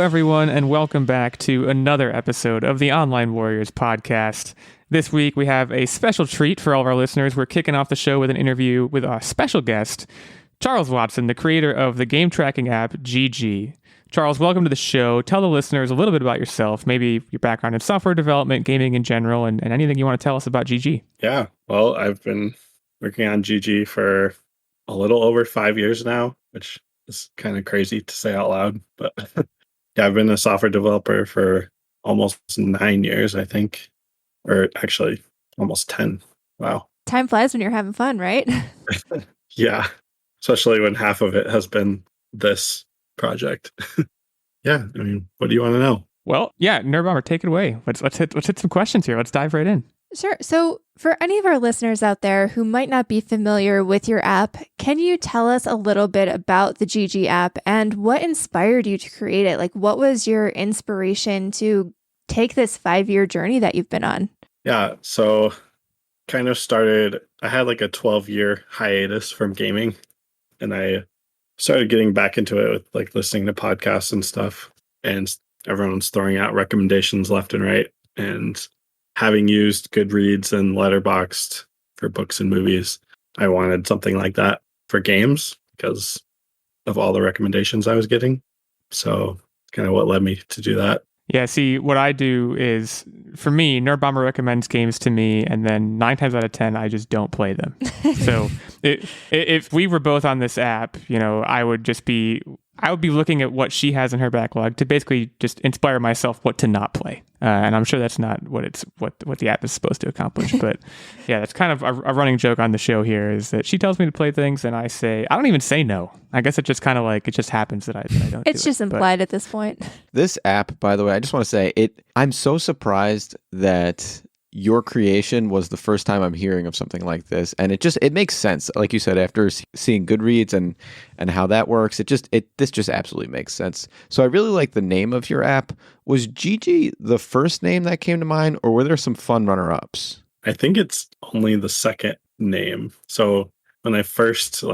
everyone, and welcome back to another episode of the Online Warriors podcast. This week, we have a special treat for all of our listeners. We're kicking off the show with an interview with our special guest, Charles Watson, the creator of the game tracking app GG. Charles, welcome to the show. Tell the listeners a little bit about yourself, maybe your background in software development, gaming in general, and anything you want to tell us about GG. Yeah, well, I've been working on GG for a little over 5 years now, which is kind of crazy to say out loud. But yeah, I've been a software developer for almost 9 years, I think. Or actually, almost 10. Wow. Time flies when you're having fun, right? Yeah, especially when half of it has been this project. Yeah, I mean, what do you want to know? Well, yeah, Nerdbomber, take it away. Let's hit some questions here. Let's dive right in. Sure. So for any of our listeners out there who might not be familiar with your app, can you tell us a little bit about the GG app and what inspired you to create it? Like, what was your inspiration to take this 5-year journey that you've been on? Yeah, so kind of started, I had like a 12-year hiatus from gaming, and I started getting back into it with like listening to podcasts and stuff, and everyone's throwing out recommendations left and right. And having used Goodreads and Letterboxd for books and movies, I wanted something like that for games because of all the recommendations I was getting. So kind of what led me to do that. Yeah, see, what I do is, for me, Nerdbomber recommends games to me, and then 9 times out of 10, I just don't play them. So if we were both on this app, I would be looking at what she has in her backlog to basically just inspire myself what to not play. And I'm sure that's not what the app is supposed to accomplish. But yeah, that's kind of a running joke on the show here, is that she tells me to play things and I don't even say no. I guess it just kind of like, it just happens that I don't. It's just implied at this point. This app, by the way, I just want to say I'm so surprised that your creation was the first time I'm hearing of something like this, and it makes sense. Like you said, after seeing Goodreads and how that works, this just absolutely makes sense. So I really like the name of your app. Was GG the first name that came to mind, or were there some fun runner-ups? I think it's only the second name. So when I first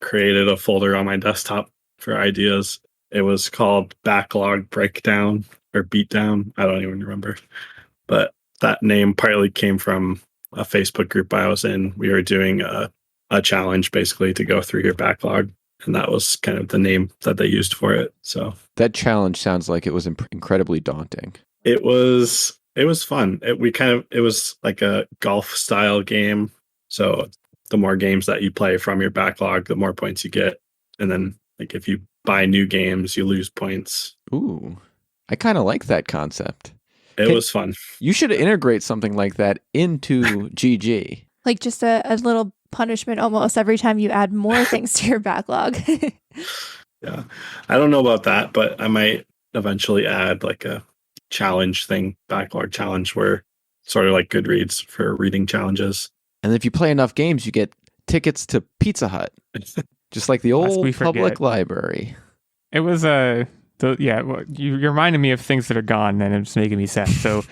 created a folder on my desktop for ideas, it was called Backlog Breakdown or Beatdown. I don't even remember, but that name partly came from a Facebook group I was in. We were doing a challenge basically to go through your backlog, and that was kind of the name that they used for it. So that challenge sounds like it was incredibly daunting. It was fun. It was like a golf style game. So the more games that you play from your backlog, the more points you get. And then if you buy new games, you lose points. Ooh, I kind of like that concept. It was fun. You should integrate something like that into GG. Like just a little punishment almost every time you add more things to your backlog. Yeah. I don't know about that, but I might eventually add like a challenge thing, backlog challenge, where sort of like Goodreads for reading challenges. And if you play enough games, you get tickets to Pizza Hut. Just like the old public library. It was you reminded me of things that are gone, and it's making me sad. So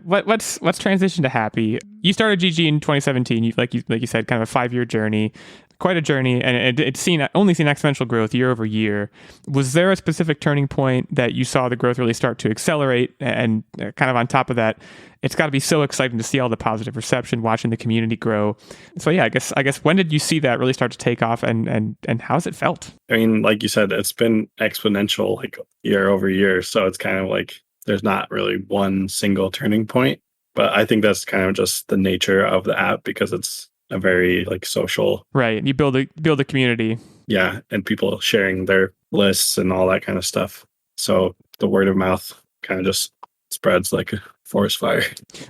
let's transition to Happy. You started GG in 2017. Like you said, kind of a 5-year journey, quite a journey, and it's only seen exponential growth year over year. Was there a specific turning point that you saw the growth really start to accelerate? And kind of on top of that, it's got to be so exciting to see all the positive reception, watching the community grow. So yeah, I guess when did you see that really start to take off, and how's it felt? I mean, like you said, it's been exponential year over year. So it's kind of like there's not really one single turning point. But I think that's kind of just the nature of the app, because it's a very social. Right. You build a community. Yeah. And people sharing their lists and all that kind of stuff. So the word of mouth kind of just spreads like a forest fire.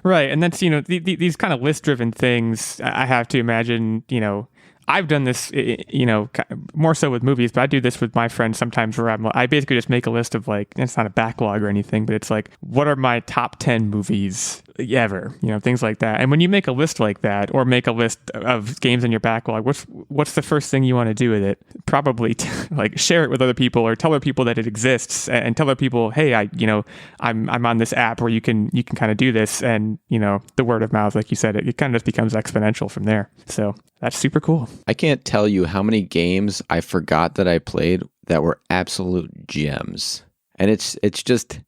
Right. And that's, these kind of list driven things, I have to imagine, I've done this, more so with movies, but I do this with my friends sometimes, where I basically just make a list of it's not a backlog or anything, but it's what are my top 10 movies ever, things like that. And when you make a list like that, or make a list of games in your backlog, what's the first thing you want to do with it? Probably share it with other people, or tell other people that it exists, and tell other people, hey, I'm on this app where you can kind of do this. And, the word of mouth, like you said, it kind of just becomes exponential from there. So that's super cool. I can't tell you how many games I forgot that I played that were absolute gems. And it's just,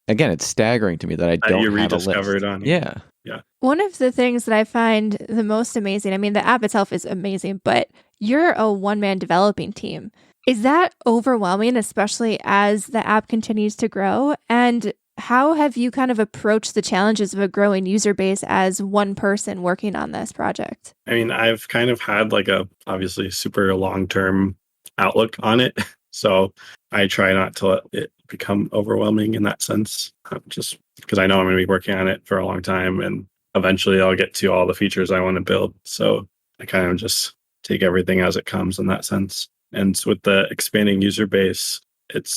again, it's staggering to me that I don't you have a rediscovered list. on it. Yeah. One of the things that I find the most amazing, I mean, the app itself is amazing, but you're a one-man developing team. Is that overwhelming, especially as the app continues to grow? And how have you kind of approached the challenges of a growing user base as one person working on this project? I mean, I've kind of had like a obviously super long-term outlook on it. So I try not to let it become overwhelming in that sense, just because I know I'm going to be working on it for a long time and eventually I'll get to all the features I want to build. So I kind of just take everything as it comes in that sense. And with the expanding user base, it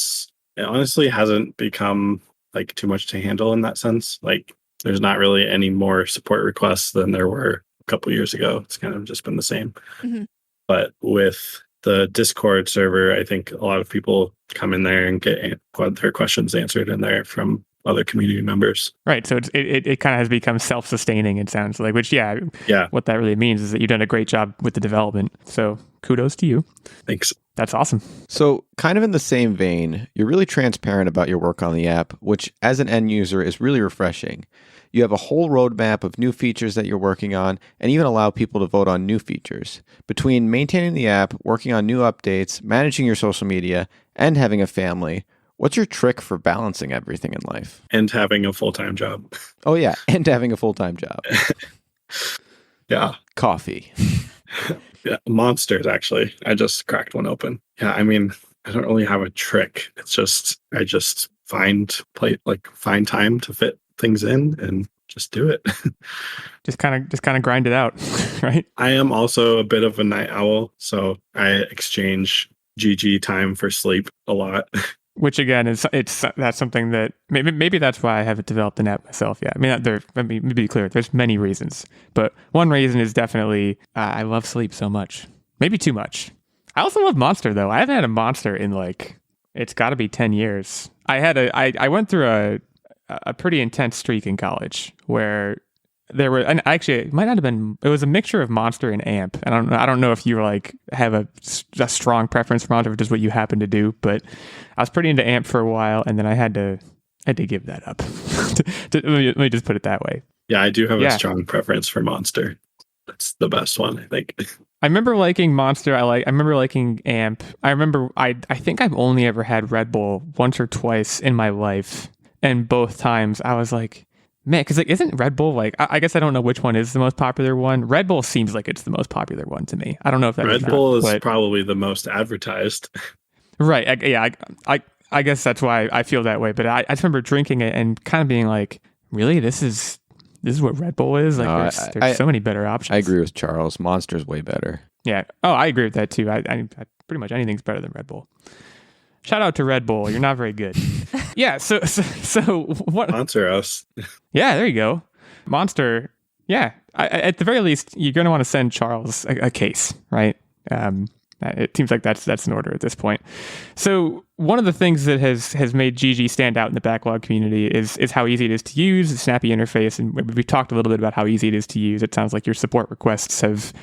honestly hasn't become like too much to handle in that sense. Like there's not really any more support requests than there were a couple years ago. It's kind of just been the same. Mm-hmm. But with the Discord server, I think a lot of people come in there and get their questions answered in there from other community members. Right. So it kind of has become self-sustaining, it sounds like, which, yeah, what that really means is that you've done a great job with the development. So kudos to you. Thanks. That's awesome. So kind of in the same vein, you're really transparent about your work on the app, which as an end user is really refreshing. You have a whole roadmap of new features that you're working on and even allow people to vote on new features. Between maintaining the app, working on new updates, managing your social media, and having a family, what's your trick for balancing everything in life? And having a full-time job. Oh, yeah. And having a full-time job. Yeah. Coffee. Yeah. Monsters, actually. I just cracked one open. Yeah. I mean, I don't really have a trick. It's just, I just find time to fit things in and just do it. just kind of grind it out, right? I am also a bit of a night owl, so I exchange GG time for sleep a lot. Which again that's something that maybe that's why I haven't developed an app myself yet. I mean, let me be clear. There's many reasons, but one reason is definitely I love sleep so much, maybe too much. I also love Monster though. I haven't had a Monster in like it's got to be 10 years. I went through a pretty intense streak in college where there were, and actually it might not have been, it was a mixture of Monster and Amp. And I don't know if you like have a strong preference for Monster, which is what you happen to do, but I was pretty into Amp for a while and then I had to give that up. Let me just put it that way. Yeah, I do have a strong preference for Monster. That's the best one, I think. I remember liking Monster. I remember liking Amp. I remember I think I've only ever had Red Bull once or twice in my life. And both times I was like, man, because like, isn't Red Bull like, I guess I don't know which one is the most popular one. Red Bull seems like it's the most popular one to me. I don't know if that's Red Bull is probably the most advertised. Right. I guess that's why I feel that way. But I just remember drinking it and kind of being like, really, this is what Red Bull is? Like there's so many better options. I agree with Charles. Monster's way better. Yeah. Oh, I agree with that too. I pretty much anything's better than Red Bull. Shout out to Red Bull. You're not very good. Yeah. So what? Sponsor us. Yeah. There you go. Monster. Yeah. At the very least, you're going to want to send Charles a case, right? It seems like that's an order at this point. So one of the things that has made GG stand out in the backlog community is how easy it is to use, the snappy interface, and we've talked a little bit about how easy it is to use. It sounds like your support requests have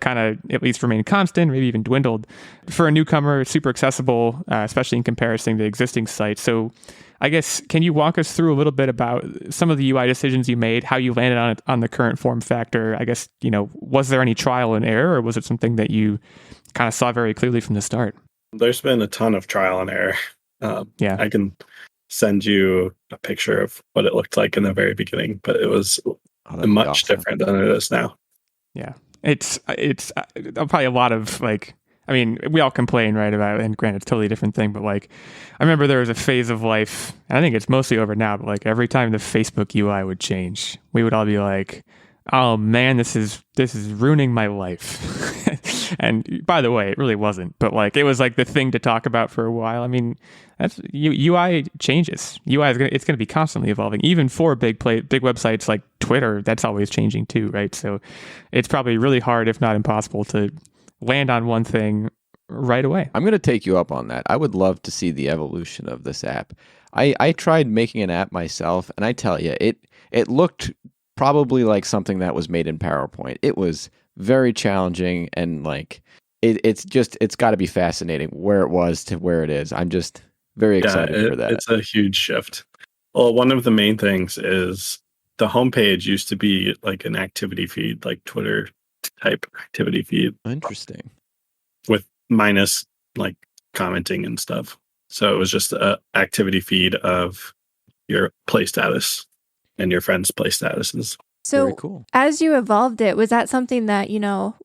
kind of at least remained constant, maybe even dwindled. For a newcomer, it's super accessible, especially in comparison to existing sites. So I guess, can you walk us through a little bit about some of the UI decisions you made, how you landed on the current form factor? I guess, was there any trial and error, or was it something that you kind of saw very clearly from the start? There's been a ton of trial and error. I can send you a picture of what it looked like in the very beginning, but it was much different than it is now. Yeah. It's probably a lot of like, I mean, we all complain, right, about it, and granted, it's a totally different thing, but like, I remember there was a phase of life, and I think it's mostly over now, but like every time the Facebook UI would change, we would all be like, oh man, this is ruining my life. And by the way, it really wasn't, but like, it was like the thing to talk about for a while. I mean, that's UI changes. UI it's going to be constantly evolving, even for big websites like Twitter. That's always changing too, right? So it's probably really hard, if not impossible, to land on one thing right away. I'm going to take you up on that. I would love to see the evolution of this app. I tried making an app myself, and I tell you, it looked probably like something that was made in PowerPoint. It was very challenging, and like it's got to be fascinating where it was to where it is. Very excited for that. It's a huge shift. Well, one of the main things is the homepage used to be like an activity feed, like Twitter type activity feed. Interesting. With minus like commenting and stuff. So it was just a activity feed of your play status and your friends' play statuses. So Very cool. as you evolved it, was that something that,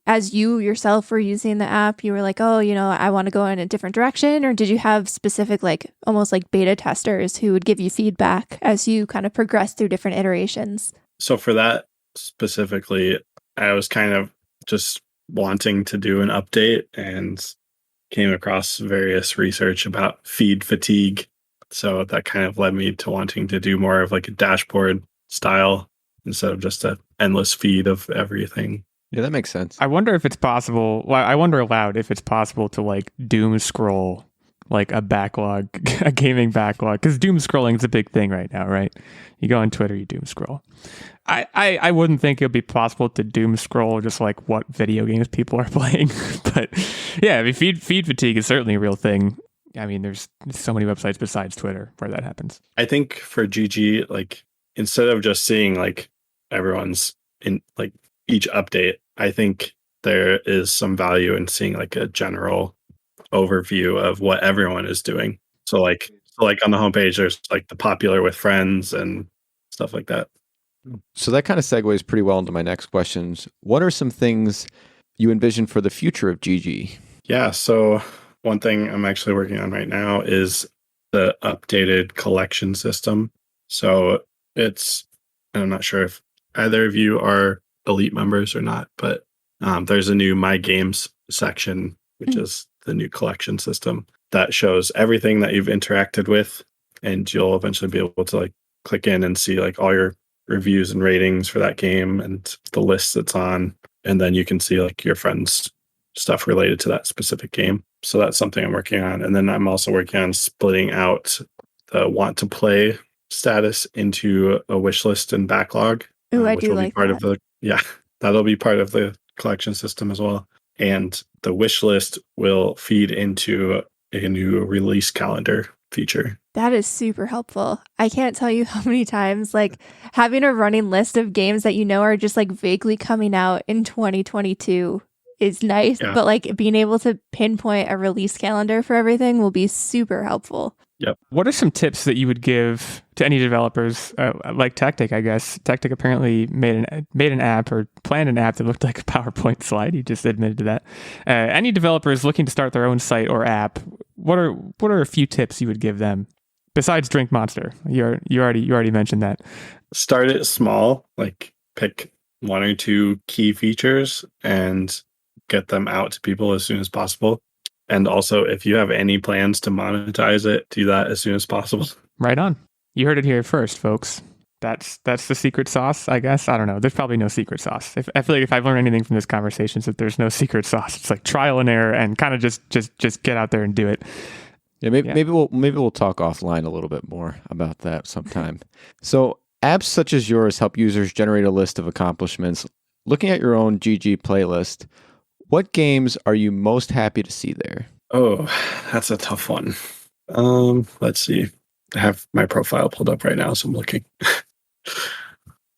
as you yourself were using the app, you were like, oh, I want to go in a different direction? Or did you have specific, like almost like beta testers who would give you feedback as you kind of progressed through different iterations? So for that specifically, I was kind of just wanting to do an update and came across various research about feed fatigue. So that kind of led me to wanting to do more of like a dashboard style instead of just an endless feed of everything. Yeah, that makes sense. I wonder if it's possible. Well, I wonder aloud if it's possible to like doom scroll like a backlog, a gaming backlog, because doom scrolling is a big thing right now, right? You go on Twitter, you doom scroll. I wouldn't think it would be possible to doom scroll just like what video games people are playing, but yeah, I mean, feed fatigue is certainly a real thing. I mean, there's so many websites besides Twitter where that happens. I think for GG, like instead of just seeing like everyone's in like each update, I think there is some value in seeing like a general overview of what everyone is doing. So like on the homepage, there's like the popular with friends and stuff like that. So that kind of segues pretty well into my next questions. What are some things you envision for the future of GG? Yeah, so one thing I'm actually working on right now is the updated collection system. So I'm not sure if either of you are elite members or not, but there's a new My Games section, which is the new collection system that shows everything that you've interacted with, and you'll eventually be able to like click in and see like all your reviews and ratings for that game and the list it's on, and then you can see like your friends' stuff related to that specific game. So that's something I'm working on. And then I'm also working on splitting out the want to play status into a wish list and backlog. Ooh, I which do will like be part that. of that'll be part of the collection system as well. And the wish list will feed into a new release calendar feature. That is super helpful. I can't tell you how many times like having a running list of games that are just like vaguely coming out in 2022 is nice, Yeah. but like being able to pinpoint a release calendar for everything will be super helpful. Yep. What are some tips that you would give to any developers like Techtic? I guess Techtic apparently made an app or planned an app that looked like a PowerPoint slide. He just admitted to that. Any developers looking to start their own site or app, what are a few tips you would give them besides Drink Monster? You already mentioned that. Start it small, like pick one or two key features and get them out to people as soon as possible. And also, if you have any plans to monetize it, do that as soon as possible. Right on. You heard it here first, folks. That's the secret sauce, I guess. I don't know. There's probably no secret sauce. I feel like if I've learned anything from this conversation, is that there's no secret sauce. It's like trial and error, and kind of just get out there and do it. Yeah, maybe we'll talk offline a little bit more about that sometime. So apps such as yours help users generate a list of accomplishments. Looking at your own GG playlist, what games are you most happy to see there? Oh, that's a tough one. Let's see. I have my profile pulled up right now, so I'm looking.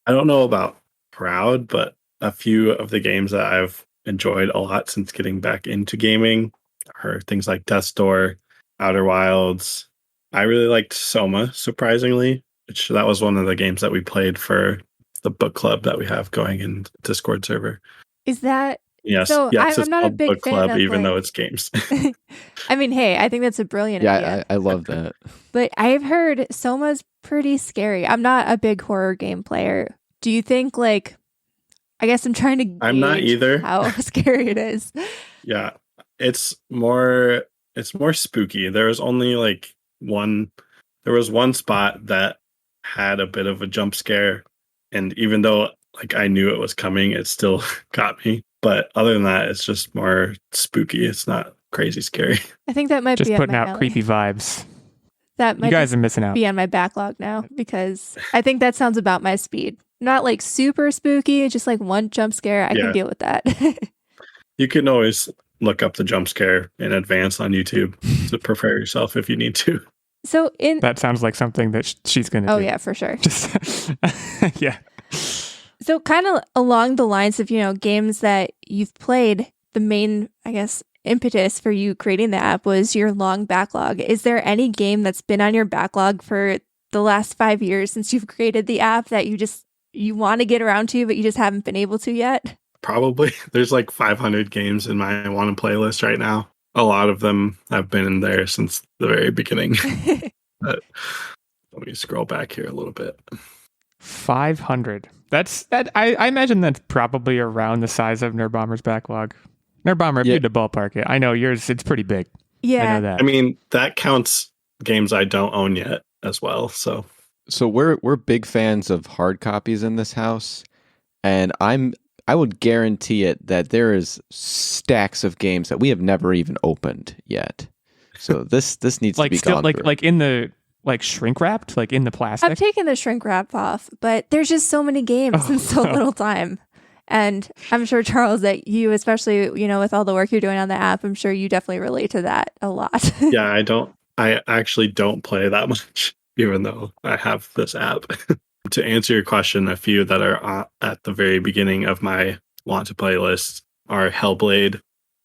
I don't know about proud, but a few of the games that I've enjoyed a lot since getting back into gaming are things like Death's Door, Outer Wilds. I really liked Soma, surprisingly, which that was one of the games that we played for the book club that we have going in Discord server. Is that Yes, So yes, I'm it's not a called big book fan club, of, even like- though it's games. I mean, hey, I think that's a brilliant idea. Yeah, I love that. But I've heard Soma's pretty scary. I'm not a big horror game player. Do you think I guess I'm trying to I'm not gauge either. how scary it is. Yeah, it's more spooky. There was only one spot that had a bit of a jump scare, and even though I knew it was coming, it still got me. But other than that, it's just more spooky. It's not crazy scary. I think that might Just be putting up out my alley. creepy vibes. That might You guys are missing out. be on my backlog now because I think that sounds about my speed. Not super spooky, just one jump scare. I Yeah. can deal with that. You can always look up the jump scare in advance on YouTube to prepare yourself if you need to. So That sounds like something that she's going to do. Oh yeah, for sure. Just, yeah. So kind of along the lines of, games that you've played, the main, I guess, impetus for you creating the app was your long backlog. Is there any game that's been on your backlog for the last 5 years since you've created the app that you want to get around to, but you just haven't been able to yet? Probably. There's like 500 games in my want to play list right now. A lot of them have been in there since the very beginning. But let me scroll back here a little bit. 500. I imagine that's probably around the size of Nerdbomber's backlog. Nerdbomber, if you had to ballpark it. I know yours, it's pretty big. Yeah. I know that. I mean, that counts games I don't own yet as well. So we're big fans of hard copies in this house, and I would guarantee it that there is stacks of games that we have never even opened yet. So this needs to be gone through. Like in the shrink wrapped, like in the plastic. I've taken the shrink wrap off, but there's just so many games in so little time. And I'm sure, Charles, that you, especially, with all the work you're doing on the app, I'm sure you definitely relate to that a lot. Yeah, I actually don't play that much, even though I have this app. To answer your question, a few that are at the very beginning of my want to play list are Hellblade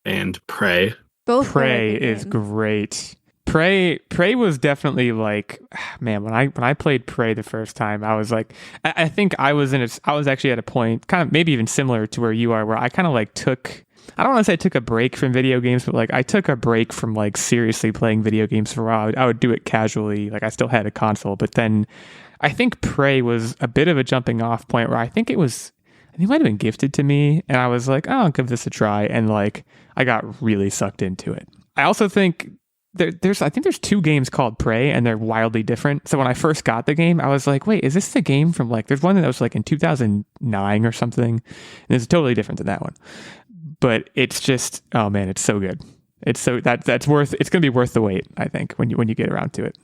and Prey. Both Prey is great. Prey was definitely like, man, when I played Prey the first time, I was like, I think I was actually at a point kind of maybe even similar to where you are, where I kind of like I don't want to say I took a break from video games, but like I took a break from like seriously playing video games for a while. I would do it casually. Like I still had a console, but then I think Prey was a bit of a jumping off point where I think it might have been gifted to me, and I was like, oh, I'll give this a try, and like I got really sucked into it. I also think there's 2 games called Prey, and they're wildly different. So when I first got the game, I was like, wait, is this the game from like, there's one that was like in 2009 or something, and it's totally different than that one. But it's just, oh man, it's so good. It's so it's going to be worth the wait, I think, when you get around to it.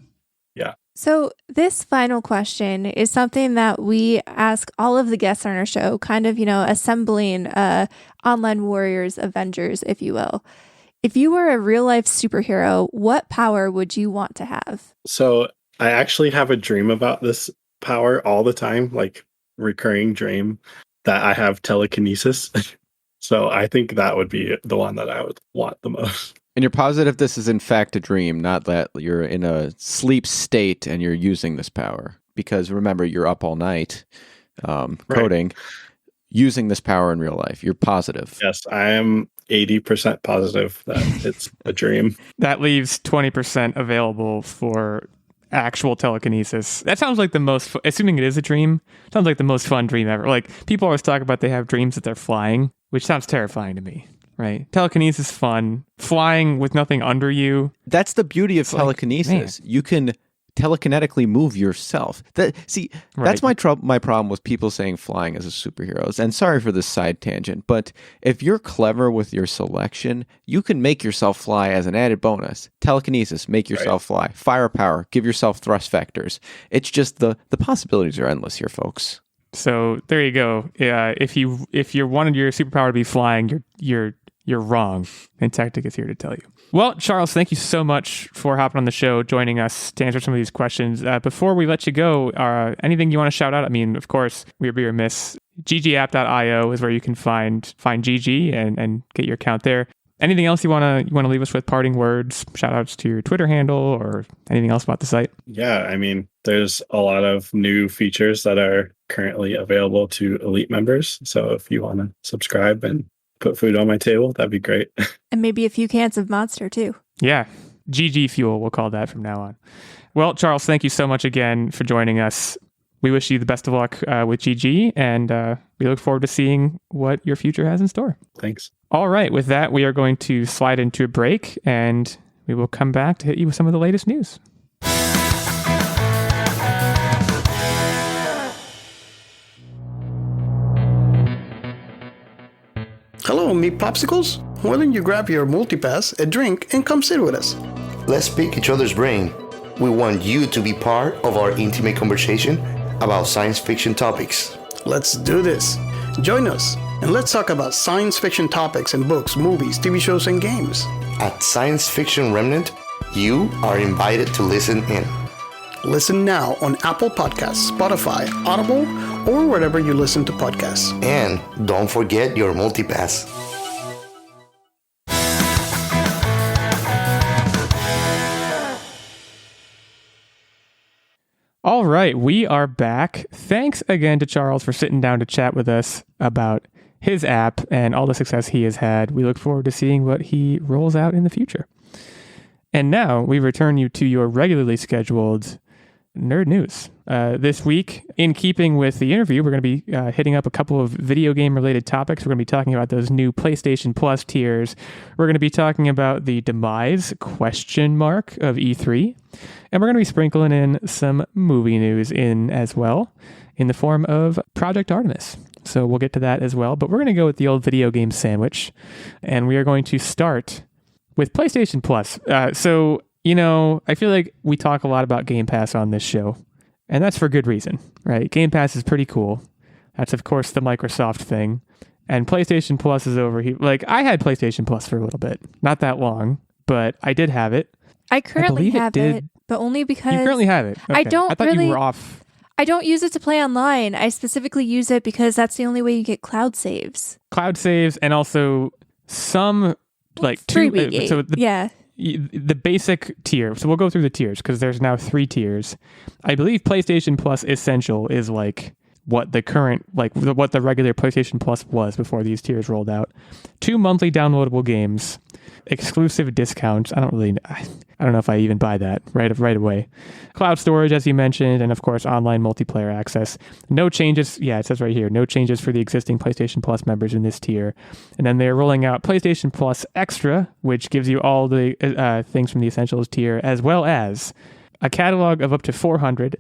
Yeah. So this final question is something that we ask all of the guests on our show, kind of, assembling online warriors, Avengers, if you will. If you were a real life superhero, what power would you want to have? So I actually have a dream about this power all the time, like recurring dream, that I have telekinesis. So I think that would be the one that I would want the most. And you're positive this is in fact a dream, not that you're in a sleep state and you're using this power. Because remember, you're up all night coding, using this power in real life. You're positive. Yes, I am 80% positive that it's a dream. That leaves 20% available for actual telekinesis. That sounds like the most, assuming it is a dream, sounds like the most fun dream ever. Like people always talk about they have dreams that they're flying, which sounds terrifying to me. Right. Telekinesis is fun. Flying with nothing under you. That's the beauty of telekinesis. Like, you can telekinetically move yourself. That's my problem with people saying flying as a superhero. And sorry for this side tangent, but if you're clever with your selection, you can make yourself fly as an added bonus. Telekinesis, make yourself fly. Firepower, give yourself thrust vectors. It's just the possibilities are endless here, folks. So there you go. If you wanted your superpower to be flying, you're wrong. And Techtic is here to tell you. Well, Charles, thank you so much for hopping on the show, joining us to answer some of these questions. Before we let you go, anything you want to shout out? I mean, of course, we'd be remiss. GGapp.io is where you can find GG and get your account there. Anything else you want to leave us with? Parting words, shout outs to your Twitter handle, or anything else about the site? Yeah, I mean, there's a lot of new features that are currently available to elite members. So if you want to subscribe and put food on my table, that'd be great. And maybe a few cans of Monster too. Yeah, GG Fuel, we'll call that from now on. Well, Charles, thank you so much again for joining us. We wish you the best of luck with GG, and we look forward to seeing what your future has in store. Thanks. All right, with that, we are going to slide into a break, and we will come back to hit you with some of the latest news. Hello, meat popsicles. Why don't you grab your multipass, a drink, and come sit with us? Let's pick each other's brain. We want you to be part of our intimate conversation about science fiction topics. Let's do this. Join us, and let's talk about science fiction topics in books, movies, TV shows, and games. At Science Fiction Remnant, You are invited to listen in. Listen now on Apple Podcasts, Spotify, Audible, or wherever you listen to podcasts. And don't forget your multipass. All right, we are back. Thanks again to Charles for sitting down to chat with us about his app and all the success he has had. We look forward to seeing what he rolls out in the future. And now we return you to your regularly scheduled nerd news. This week, in keeping with the interview, we're going to be hitting up a couple of video game related topics. We're going to be talking about those new PlayStation Plus tiers. We're going to be talking about the demise ? Of E3. And we're going to be sprinkling in some movie news in as well in the form of Project Artemis. So we'll get to that as well. But we're going to go with the old video game sandwich. And we are going to start with PlayStation Plus. I feel like we talk a lot about Game Pass on this show, and that's for good reason, right? Game Pass is pretty cool. That's, of course, the Microsoft thing. And PlayStation Plus is over here. Like, I had PlayStation Plus for a little bit. Not that long, but I did have it. I currently have it, but only because... You currently have it? Okay. I thought you were off... I don't use it to play online. I specifically use it because that's the only way you get cloud saves. Cloud saves, and also some... like two, the basic tier. So we'll go through the tiers because there's now 3 tiers. I believe PlayStation Plus Essential is like what the current, like what the regular PlayStation Plus was before these tiers rolled out. 2 monthly downloadable games, exclusive discounts. I don't know if I even buy that right away. Cloud storage, as you mentioned, and of course online multiplayer access. No changes. Yeah, it says right here, no changes for the existing PlayStation Plus members in this tier. And then they're rolling out PlayStation Plus Extra, which gives you all the things from the Essentials tier, as well as a catalog of up to 400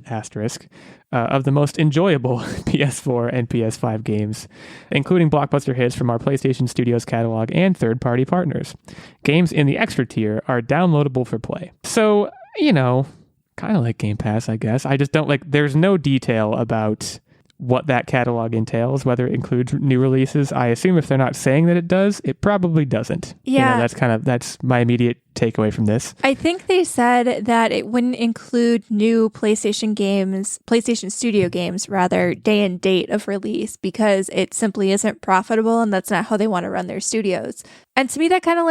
of the most enjoyable PS4 and PS5 games, including blockbuster hits from our PlayStation Studios catalog and third-party partners. Games in the extra tier are downloadable for play. So, kind of like Game Pass, I guess. I just don't there's no detail about what that catalog entails, whether it includes new releases. I assume if they're not saying that it does, it probably doesn't. Yeah. That's my immediate takeaway from this. I think they said that it wouldn't include new PlayStation Studio games, rather, day and date of release, because it simply isn't profitable and that's not how they want to run their studios. And to me, that kind of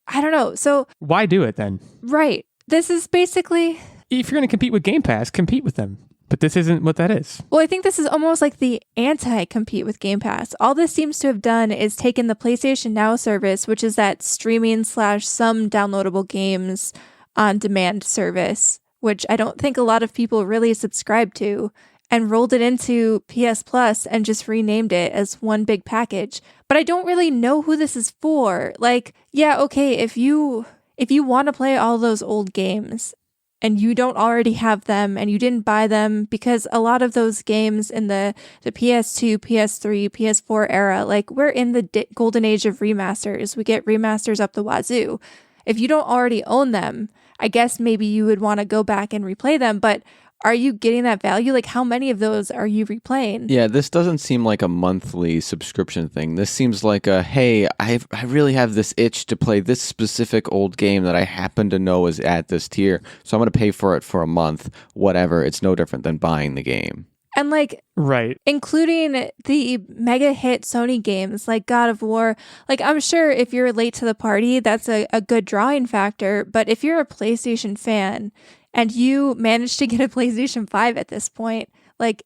I don't know. So why do it then? Right. This is basically... If you're going to compete with Game Pass, compete with them. But this isn't what that is. Well, I think this is almost like the anti-compete with Game Pass. All this seems to have done is taken the PlayStation Now service, which is that streaming / some downloadable games on demand service, which I don't think a lot of people really subscribe to, and rolled it into PS Plus and just renamed it as one big package. But I don't really know who this is for. If you want to play all those old games and you don't already have them and you didn't buy them, because a lot of those games in the PS2, PS3, PS4 era, we're in the golden age of remasters. We get remasters up the wazoo. If you don't already own them, I guess maybe you would want to go back and replay them, but are you getting that value? How many of those are you replaying? Yeah, this doesn't seem like a monthly subscription thing. This seems like hey, I really have this itch to play this specific old game that I happen to know is at this tier, so I'm going to pay for it for a month, whatever. It's no different than buying the game. And right, including the mega hit Sony games like God of War. I'm sure if you're late to the party, that's a good drawing factor. But if you're a PlayStation fan and you managed to get a PlayStation 5 at this point,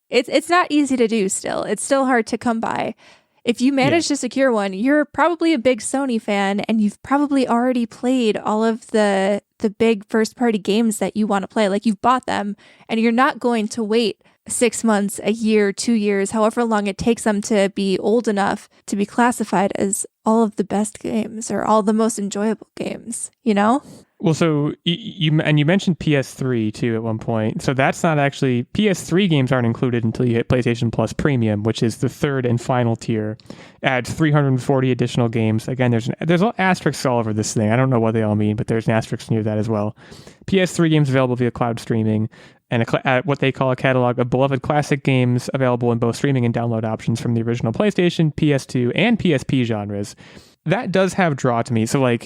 it's not easy to do still. It's still hard to come by. If you manage to secure one, you're probably a big Sony fan and you've probably already played all of the big first-party games that you want to play. You've bought them and you're not going to wait 6 months, a year, 2 years, however long it takes them to be old enough to be classified as all of the best games or all the most enjoyable games, Well, so you mentioned PS3 too at one point. So that's not actually, PS3 games aren't included until you hit PlayStation Plus Premium, which is the third and final tier. Adds 340 additional games. Again, there's asterisks all over this thing. I don't know what they all mean, but there's an asterisk near that as well. PS3 games available via cloud streaming, and what they call a catalog of beloved classic games available in both streaming and download options from the original PlayStation, PS2, and PSP genres. That does have draw to me. So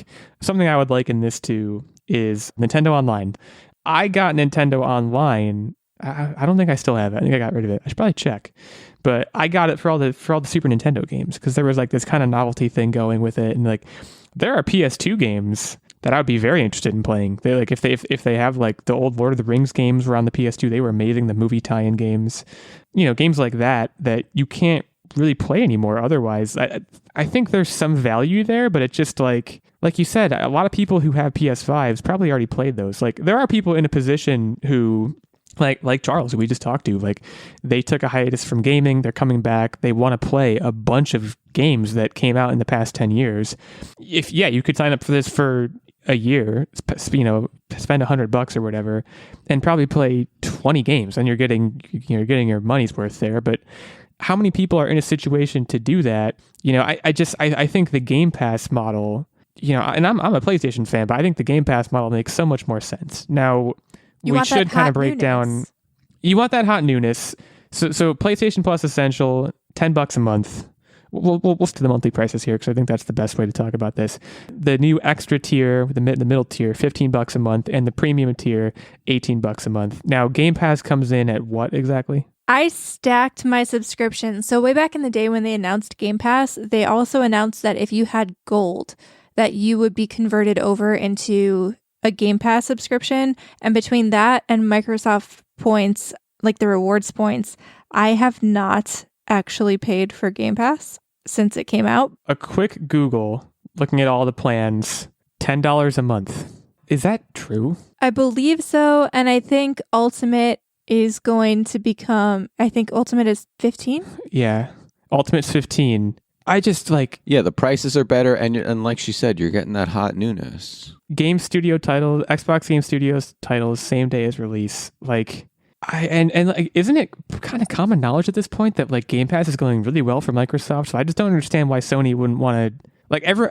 something I would liken this to is Nintendo Online. I got Nintendo Online. I don't think I still have it. I think I got rid of it. I should probably check. But I got it for all the Super Nintendo games because there was like this kind of novelty thing going with it, and like there are PS2 games that I would be very interested in playing. They like if they have like the old Lord of the Rings games were on the PS2, they were amazing. The movie tie-in games, games like that you can't really play anymore. Otherwise, I think there's some value there, but it's just like you said, a lot of people who have PS5s probably already played those. Like there are people in a position who like Charles, who we just talked to, like they took a hiatus from gaming. They're coming back. They want to play a bunch of games that came out in the past 10 years. You could sign up for this for a year, spend $100 or whatever, and probably play 20 games, and you're getting your money's worth there. But how many people are in a situation to do that? I think the Game Pass model, and I'm a PlayStation fan, but I think the Game Pass model makes so much more sense. Now, we should kind of break down. You want that hot newness. So PlayStation Plus Essential, $10 a month. We'll do the monthly prices here because I think that's the best way to talk about this. The new extra tier, the middle tier, $15 a month, and the premium tier, $18 a month. Now, Game Pass comes in at what exactly? I stacked my subscription. So way back in the day when they announced Game Pass, they also announced that if you had gold, that you would be converted over into a Game Pass subscription. And between that and Microsoft points, like the rewards points, I have not actually paid for Game Pass since it came out. A quick Google, looking at all the plans, $10 a month. Is that true? I believe so. And I think Ultimate is going to become, Ultimate is 15? Yeah. Ultimate's 15. I just the prices are better, and like she said, you're getting that hot newness. Game Studio titles, Xbox Game Studios titles, same day as release. Isn't it kind of common knowledge at this point that like Game Pass is going really well for Microsoft? So I just don't understand why Sony wouldn't want to.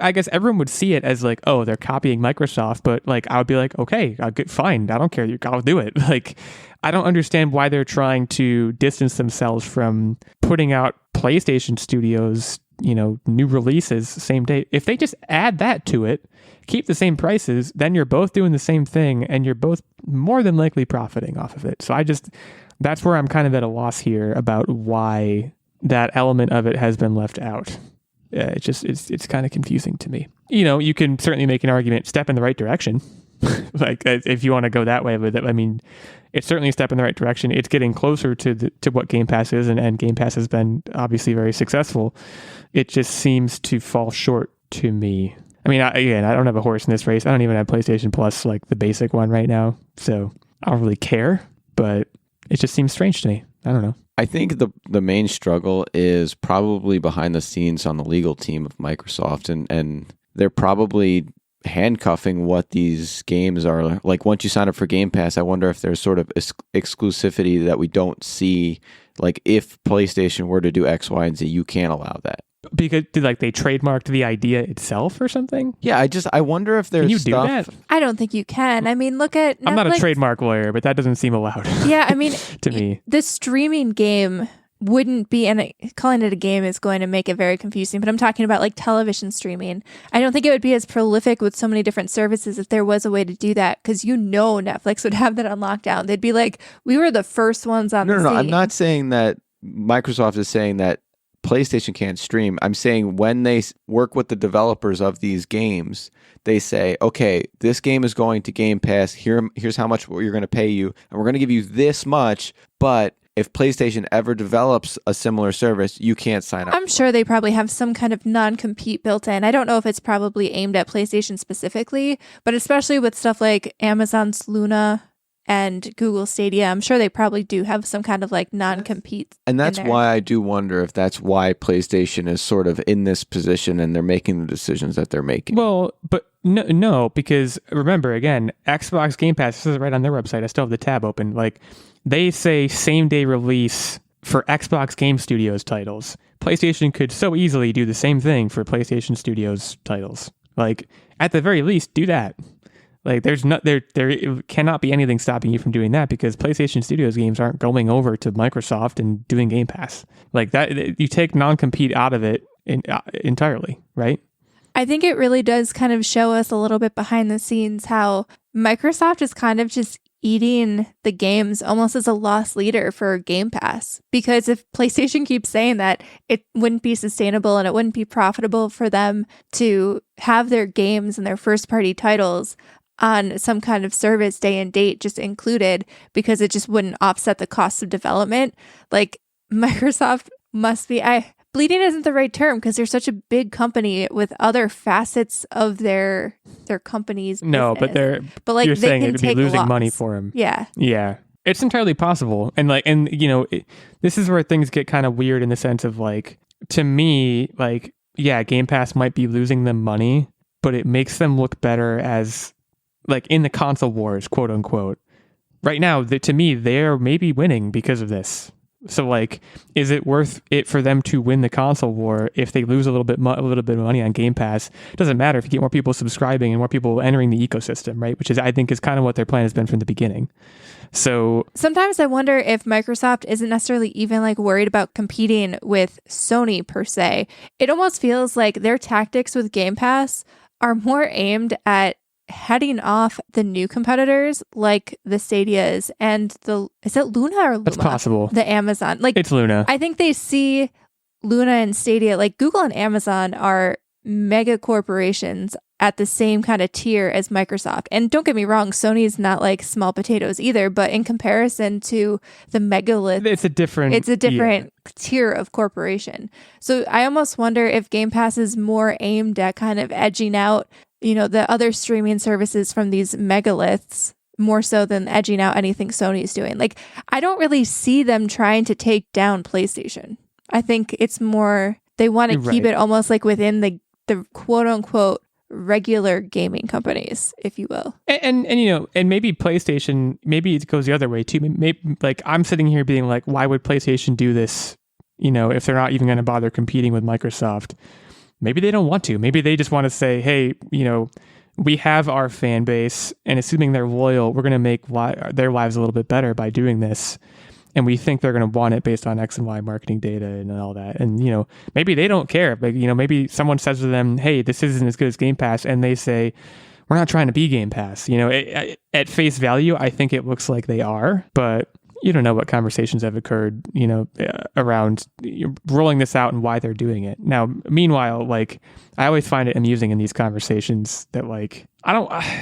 I guess everyone would see it as like, oh, they're copying Microsoft, but like I would be like, okay, fine, I don't care, I'll do it. Like, I don't understand why they're trying to distance themselves from putting out PlayStation Studios, new releases same day. If they just add that to it, keep the same prices, then you're both doing the same thing, and you're both more than likely profiting off of it. So that's where I'm kind of at a loss here about why that element of it has been left out. It's kind of confusing to me. You can certainly make an argument, step in the right direction. Like if you want to go that way with it, I mean, it's certainly a step in the right direction. It's getting closer to what Game Pass is, and Game Pass has been obviously very successful. It just seems to fall short to me. I mean, I don't have a horse in this race. I don't even have PlayStation Plus, like the basic one right now, so I don't really care. But it just seems strange to me. I don't know. I think the main struggle is probably behind the scenes on the legal team of Microsoft, and they're probably handcuffing what these games are. Like once you sign up for Game Pass, I wonder if there's sort of exclusivity that we don't see. Like if PlayStation were to do X, Y, and Z, you can't allow that. Because they trademarked the idea itself or something? Yeah, I wonder if there's Can you stuff... do that? I don't think you can. I mean, look at Netflix. I'm not a trademark lawyer, but that doesn't seem allowed. Yeah, I mean, to me, the streaming game wouldn't be, and calling it a game is going to make it very confusing, but I'm talking about like television streaming. I don't think it would be as prolific with so many different services if there was a way to do that, because Netflix would have that on lockdown. They'd be like, we were the first ones on the scene. No, I'm not saying that Microsoft is saying that PlayStation can't stream. I'm saying when they work with the developers of these games, they say, okay, this game is going to Game Pass. Here's how much you're going to pay you, and we're going to give you this much, but if PlayStation ever develops a similar service, you can't sign up. I'm sure they probably have some kind of non-compete built in. I don't know if it's probably aimed at PlayStation specifically, but especially with stuff like Amazon's Luna and Google Stadia, I'm sure they probably do have some kind of like non-compete. And that's why I do wonder if that's why PlayStation is sort of in this position and they're making the decisions that they're making. Well, but no, because remember, again, Xbox Game Pass, this is right on their website. I still have the tab open. Like, they say same day release for Xbox Game Studios titles. PlayStation could so easily do the same thing for PlayStation Studios titles. Like, at the very least, do that. Like, there cannot be anything stopping you from doing that, because PlayStation Studios games aren't going over to Microsoft and doing Game Pass. Like that, you take non-compete out of it entirely, right? I think it really does kind of show us a little bit behind the scenes how Microsoft is kind of just eating the games almost as a loss leader for Game Pass. Because if PlayStation keeps saying that it wouldn't be sustainable and it wouldn't be profitable for them to have their games and their first-party titles on some kind of service day and date just included because it just wouldn't offset the cost of development, like Microsoft must be... Bleeding isn't the right term because they're such a big company with other facets of their company's No, business. but like you're they saying can it'd be take losing loss. money for them. Yeah. Yeah. It's entirely possible. And this is where things get kind of weird in the sense of like, to me, like, yeah, Game Pass might be losing them money, but it makes them look better as like in the console wars, quote unquote. Right now, to me, they're maybe winning because of this. So like, is it worth it for them to win the console war if they lose a little bit of money on Game Pass? It doesn't matter if you get more people subscribing and more people entering the ecosystem, right? Which is, I think, is kind of what their plan has been from the beginning. So sometimes I wonder if Microsoft isn't necessarily even like worried about competing with Sony per se. It almost feels like their tactics with Game Pass are more aimed at heading off the new competitors like the Stadias and is it Luna or Luma? That's possible. The Amazon. Like it's Luna. I think they see Luna and Stadia, like Google and Amazon are mega corporations at the same kind of tier as Microsoft. And don't get me wrong, Sony's not like small potatoes either, but in comparison to the megalith, it's a different tier of corporation. So I almost wonder if Game Pass is more aimed at kind of edging out the other streaming services from these megaliths more so than edging out anything Sony's doing. Like, I don't really see them trying to take down PlayStation. I think it's more, they want to keep it almost like within the quote unquote regular gaming companies, if you will. And maybe PlayStation, maybe it goes the other way too. Maybe like I'm sitting here being like, why would PlayStation do this? If they're not even going to bother competing with Microsoft. Maybe they don't want to. Maybe they just want to say, hey, we have our fan base, and assuming they're loyal, we're going to make their lives a little bit better by doing this. And we think they're going to want it based on X and Y marketing data and all that. And, maybe they don't care. But, maybe someone says to them, hey, this isn't as good as Game Pass. And they say, we're not trying to be Game Pass. At face value, I think it looks like they are. But you don't know what conversations have occurred, around rolling this out and why they're doing it. Now, meanwhile, like I always find it amusing in these conversations that like I don't want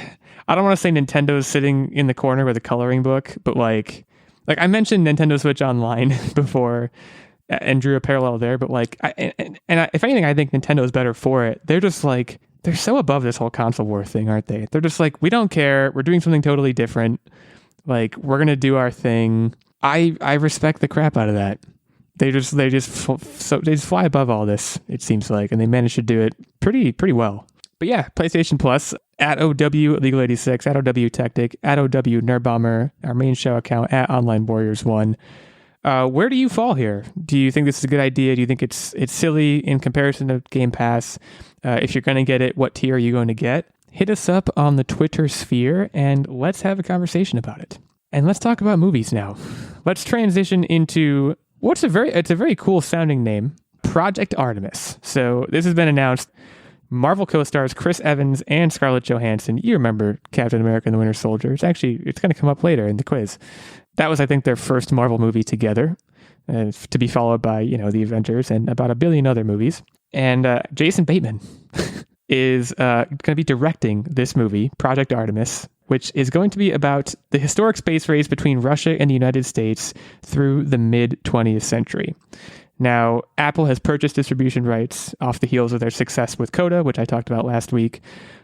to say Nintendo's sitting in the corner with a coloring book, but like I mentioned Nintendo Switch Online before and drew a parallel there. But like, if anything, I think Nintendo is better for it. They're just like they're so above this whole console war thing, aren't they? They're just like, we don't care. We're doing something totally different. Like, we're going to do our thing. I respect the crap out of that. They just fly above all this, it seems like, and they manage to do it pretty well. But yeah, PlayStation Plus, at OW Illeagle86, at OW Techtic, at OW Nerdbomber, our main show account, at Online Warriors 1. Where do you fall here? Do you think this is a good idea? Do you think it's silly in comparison to Game Pass? If you're going to get it, what tier are you going to get? Hit us up on the Twitter sphere and let's have a conversation about it. And let's talk about movies now. Let's transition into it's a very cool sounding name, Project Artemis. So this has been announced. Marvel co-stars Chris Evans and Scarlett Johansson. You remember Captain America and the Winter Soldier. It's going to come up later in the quiz. That was, I think, their first Marvel movie together, to be followed by, the Avengers and about a billion other movies. And Jason Bateman is going to be directing this movie, Project Artemis, which is going to be about the historic space race between Russia and the United States through the mid-20th century. Now, Apple has purchased distribution rights off the heels of their success with Coda, which I talked about last week.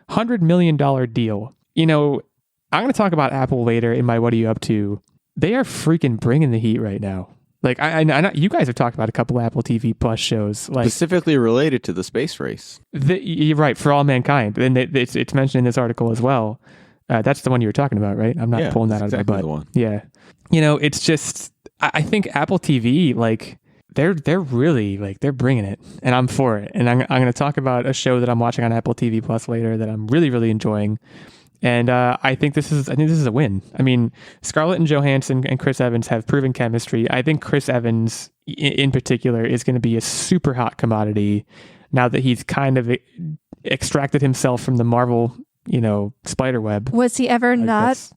$100 million deal. I'm going to talk about Apple later in my What Are You Up To? They are freaking bringing the heat right now. Like, I know you guys have talked about a couple Apple TV Plus shows, like specifically related to the space race. You're right, For All Mankind, and it's mentioned in this article as well. That's the one you were talking about, right? I'm not pulling that out of my butt. The one. Yeah, it's just I think Apple TV, like they're really like they're bringing it, and I'm for it. And I'm going to talk about a show that I'm watching on Apple TV Plus later that I'm really really enjoying. And I think this is a win. I mean, Scarlett and Johansson and Chris Evans have proven chemistry. I think Chris Evans in particular is going to be a super hot commodity now that he's kind of extracted himself from the Marvel spider web. Was he ever not guess.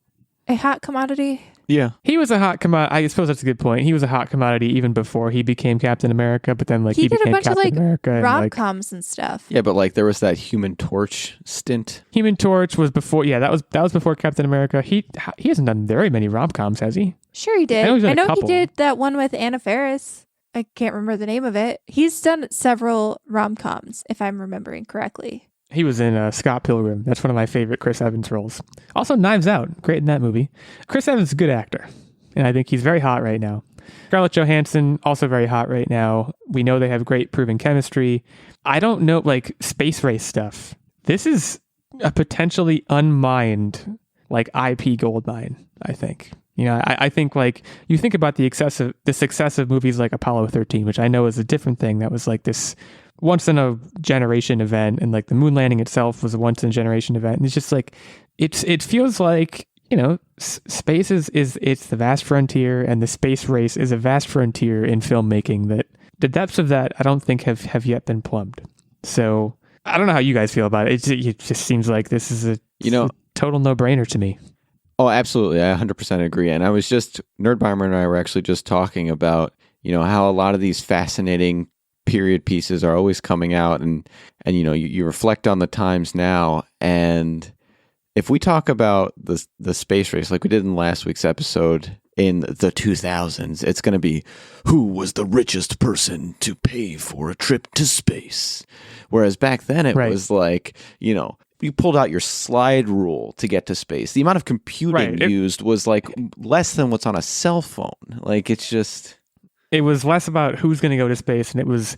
a hot commodity? Yeah. He was a hot commodity. I suppose that's a good point. He was a hot commodity even before he became Captain America, but then he did a became bunch Captain of America. And, rom-coms and stuff. Yeah, but there was that Human Torch stint. Human Torch was before. Yeah, that was before Captain America. He hasn't done very many rom-coms, has he? Sure he did. I know he's done I a know he couple. did that one with Anna Faris. I can't remember the name of it. He's done several rom-coms, if I'm remembering correctly. He was in Scott Pilgrim. That's one of my favorite Chris Evans roles. Also, Knives Out. Great in that movie. Chris Evans is a good actor, and I think he's very hot right now. Scarlett Johansson, also very hot right now. We know they have great proven chemistry. I don't know, space race stuff. This is a potentially unmined, IP goldmine, I think. I think you think about the success of movies like Apollo 13, which I know is a different thing. That was this once in a generation event, and the moon landing itself was a once in a generation event. And it's just it feels like, space is it's the vast frontier, and the space race is a vast frontier in filmmaking that the depths of that I don't think have yet been plumbed. So I don't know how you guys feel about it. It just seems like this is a total no-brainer to me. Oh, absolutely. I 100% agree. And I was Nerdbomber and I were actually just talking about, how a lot of these fascinating period pieces are always coming out, and you reflect on the times now. And if we talk about the space race, like we did in last week's episode, in the 2000s, it's going to be who was the richest person to pay for a trip to space. Whereas back then it was you pulled out your slide rule to get to space. The amount of computing used was less than what's on a cell phone. It was less about who's going to go to space, and it was,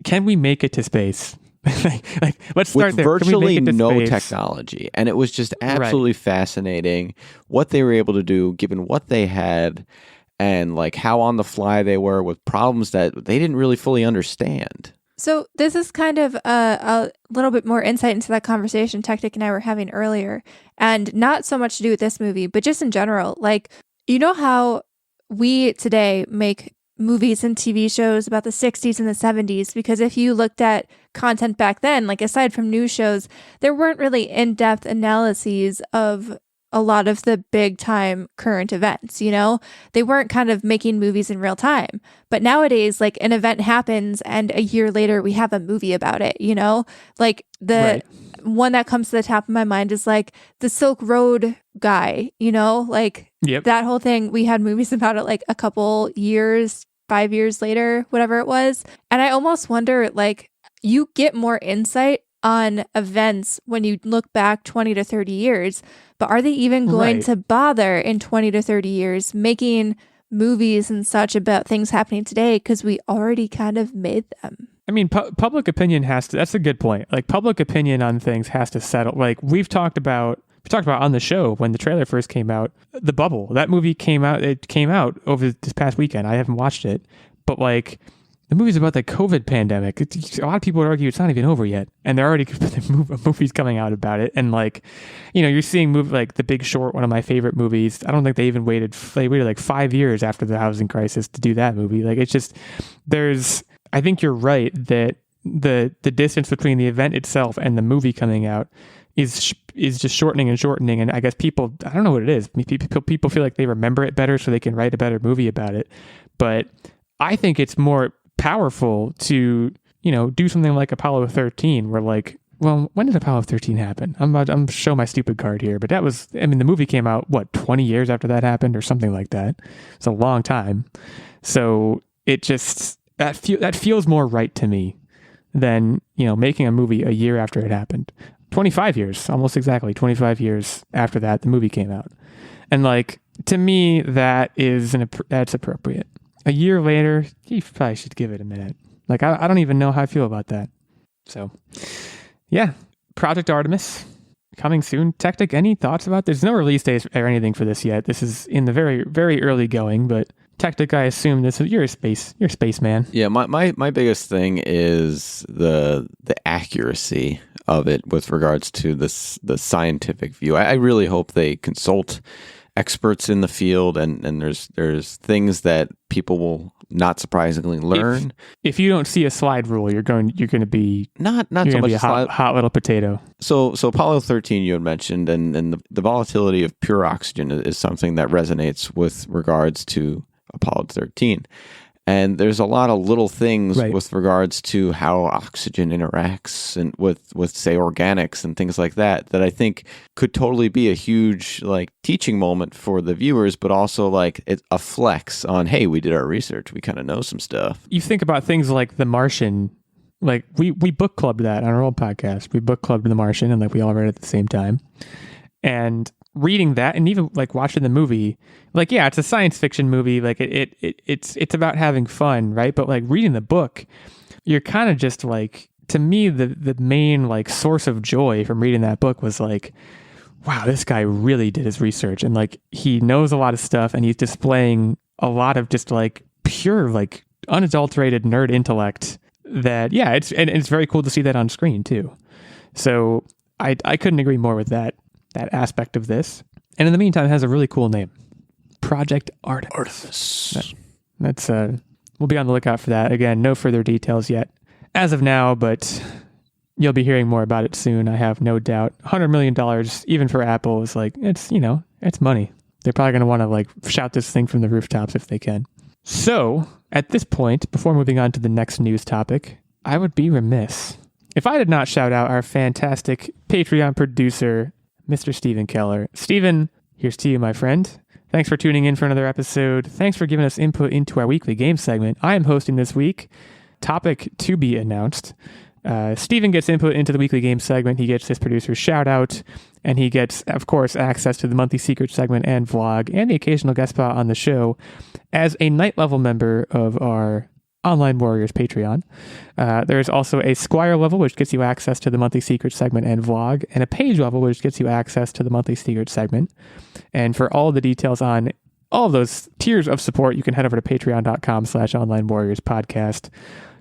can we make it to space? Let's start with there. Virtually no space? technology. And it was just absolutely fascinating what they were able to do given what they had, and how on the fly they were with problems that they didn't really fully understand. So this is kind of a little bit more insight into that conversation Techtic and I were having earlier, and not so much to do with this movie, but just in general. How we today make movies and TV shows about the 60s and the 70s, because if you looked at content back then, aside from news shows, there weren't really in-depth analyses of a lot of the big time current events, they weren't kind of making movies in real time. But nowadays, an event happens and a year later we have a movie about it, one that comes to the top of my mind is the Silk Road guy, Yep. That whole thing. We had movies about it a couple years, 5 years later, whatever it was. And I almost wonder, you get more insight on events when you look back 20 to 30 years, but are they even going to bother in 20 to 30 years making movies and such about things happening today, because we already kind of made them? I mean, public opinion has to, that's a good point. Public opinion on things has to settle. We've talked about on the show when the trailer first came out, The Bubble, that movie came out over this past weekend. I haven't watched it, but the movie's about the COVID pandemic. A lot of people would argue it's not even over yet, and there are already movies coming out about it. And you're seeing movies like The Big Short, one of my favorite movies. I don't think they even waited 5 years after the housing crisis to do that movie. It's just, I think you're right that the distance between the event itself and the movie coming out is just shortening and shortening. And I guess people, I don't know what it is. People feel like they remember it better so they can write a better movie about it. But I think it's more powerful to, do something like Apollo 13, where well, when did Apollo 13 happen? I'm show my stupid card here, but the movie came out 20 years after that happened or something like that. It's a long time. So it just, that feels more right to me than, making a movie a year after it happened. 25 years, almost exactly 25 years after that, the movie came out. And to me, that's appropriate. A year later, you probably should give it a minute. I don't even know how I feel about that. So, yeah. Project Artemis, coming soon. Techtic, any thoughts about this? There's no release date or anything for this yet. This is in the very, very early going, but Techtic, I assume you're a spaceman. Yeah, my biggest thing is the accuracy of it with regards to the scientific view. I really hope they consult experts in the field, and there's things that people will not surprisingly learn. If you don't see a slide rule, you're going to be not you're so gonna much be a hot little potato. So Apollo 13 you had mentioned, and the volatility of pure oxygen is something that resonates with regards to Apollo 13. And there's a lot of little things with regards to how oxygen interacts and with say organics and things like that I think could totally be a huge like teaching moment for the viewers, but also like a flex on, hey, we did our research, we kind of know some stuff. You think about things like The Martian, like we book clubbed that on our old podcast. We book clubbed The Martian, and like we all read it at the same time. And reading that, and even like watching the movie, like, yeah, it's a science fiction movie, like it's about having fun, right? But like reading the book, you're kind of just like, to me, the main like source of joy from reading that book was like, wow, this guy really did his research, and like he knows a lot of stuff, and he's displaying a lot of just like pure, like unadulterated nerd intellect that, yeah, it's very cool to see that on screen too. So I couldn't agree more with that aspect of this. And in the meantime, it has a really cool name, Project Artemis. That's we'll be on the lookout for that. Again, no further details yet as of now, but you'll be hearing more about it soon, I have no doubt. $100 million, even for Apple, is like, it's money. They're probably going to want to like shout this thing from the rooftops if they can. So at this point, before moving on to the next news topic, I would be remiss if I did not shout out our fantastic Patreon producer, Mr. Stephen Keller. Stephen, here's to you, my friend. Thanks for tuning in for another episode. Thanks for giving us input into our weekly game segment. I am hosting this week. Topic to be announced. Stephen gets input into the weekly game segment. He gets his producer's shout out, and he gets, of course, access to the monthly secret segment and vlog and the occasional guest spot on the show as a night level member of our Online Warriors Patreon. There's also a Squire level, which gets you access to the monthly secret segment and vlog, and a Page level, which gets you access to the monthly secret segment. And for all the details on all of those tiers of support, you can head over to patreon.com/Online Warriors Podcast.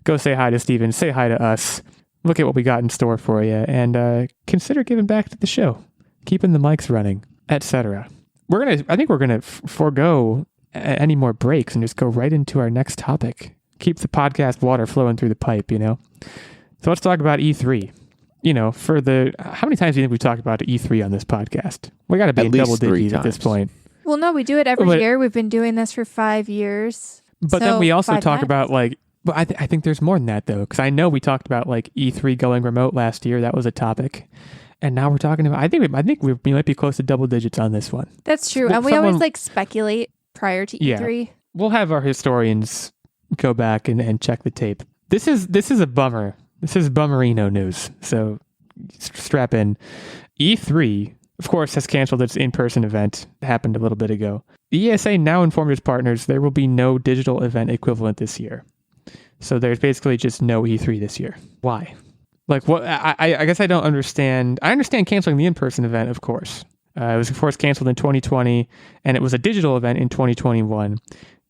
Go say hi to Steven, say hi to us, look at what we got in store for you, and consider giving back to the show, keeping the mics running, etc. I think we're gonna forego any more breaks and just go right into our next topic. Keep the podcast water flowing through the pipe, So let's talk about E3. How many times do you think we've talked about E3 on this podcast? We got to be at in least double digits at this point. Well, no, we do it every year. We've been doing this for 5 years. But then we also talk about like, but I think there's more than that though, because I know we talked about like E3 going remote last year. That was a topic. And now we're talking about, I think we might be close to double digits on this one. That's true. And we always like speculate prior to E3. We'll have our historians go back and check the tape. This is a bummer. This is bummerino news. So strap in. E3, of course, has canceled its in-person event. It happened a little bit ago. The ESA now informed its partners there will be no digital event equivalent this year. So there's basically just no E3 this year. Why? Like, what? I guess I don't understand. I understand canceling the in-person event, of course. It was, of course, canceled in 2020, and it was a digital event in 2021.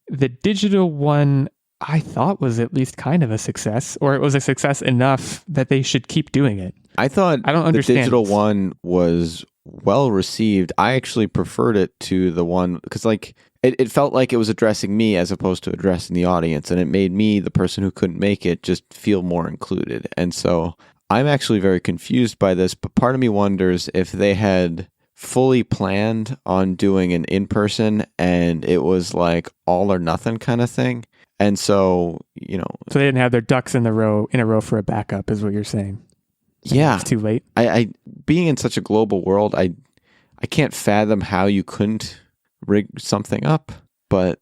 The digital one, I thought, was at least kind of a success, or it was a success enough that they should keep doing it. I don't understand. The digital one was well received. I actually preferred it to the one because, like, it felt like it was addressing me as opposed to addressing the audience, and it made me, the person who couldn't make it, just feel more included. And so I'm actually very confused by this, but part of me wonders if they had fully planned on doing an in-person and it was like all or nothing kind of thing. And so, so they didn't have their ducks in a row for a backup, is what you're saying. Yeah. It's too late. I being in such a global world, I can't fathom how you couldn't rig something up, but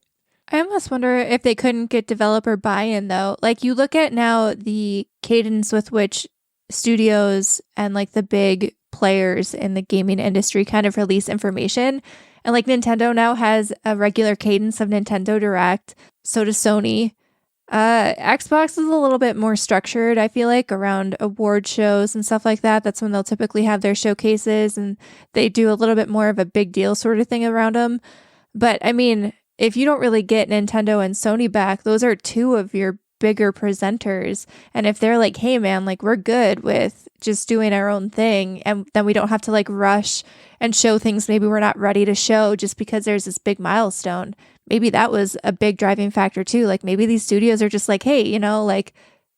I almost wonder if they couldn't get developer buy-in though. Like, you look at now the cadence with which studios and like the big players in the gaming industry kind of release information, and like Nintendo now has a regular cadence of Nintendo Direct, so does Sony. Xbox is a little bit more structured, I feel like, around award shows and stuff like that. That's when they'll typically have their showcases, and they do a little bit more of a big deal sort of thing around them. But I mean, if you don't really get Nintendo and Sony back, those are two of your bigger presenters. And if they're like, hey man, like, we're good with just doing our own thing, and then we don't have to like rush and show things maybe we're not ready to show just because there's this big milestone. Maybe that was a big driving factor too. Like maybe these studios are just like, hey, like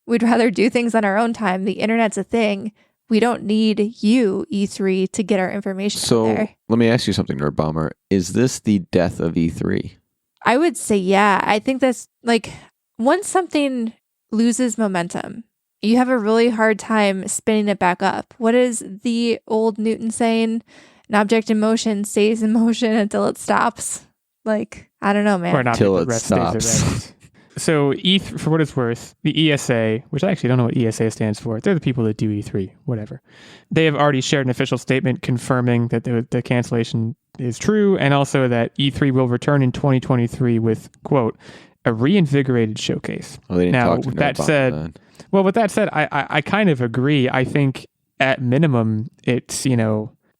we'd rather do things on our own time. The internet's a thing. We don't need you, E3, to get our information out there. So let me ask you something, Nerdbomber. Is this the death of E3? I would say, yeah. I think that's like once something loses momentum, you have a really hard time spinning it back up. What is the old Newton saying? An object in motion stays in motion until it stops. Like, I don't know, man. Or not Till it rest stays at stops. rest. So for what it's worth, the ESA, which I actually don't know what ESA stands for, they're the people that do E3, whatever. They have already shared an official statement confirming that the cancellation is true, and also that E3 will return in 2023 with, quote, a reinvigorated showcase. Well, they didn't Now, talk to with that Nerdbomber said, then. well, with that said, I kind of agree. I think at minimum, it's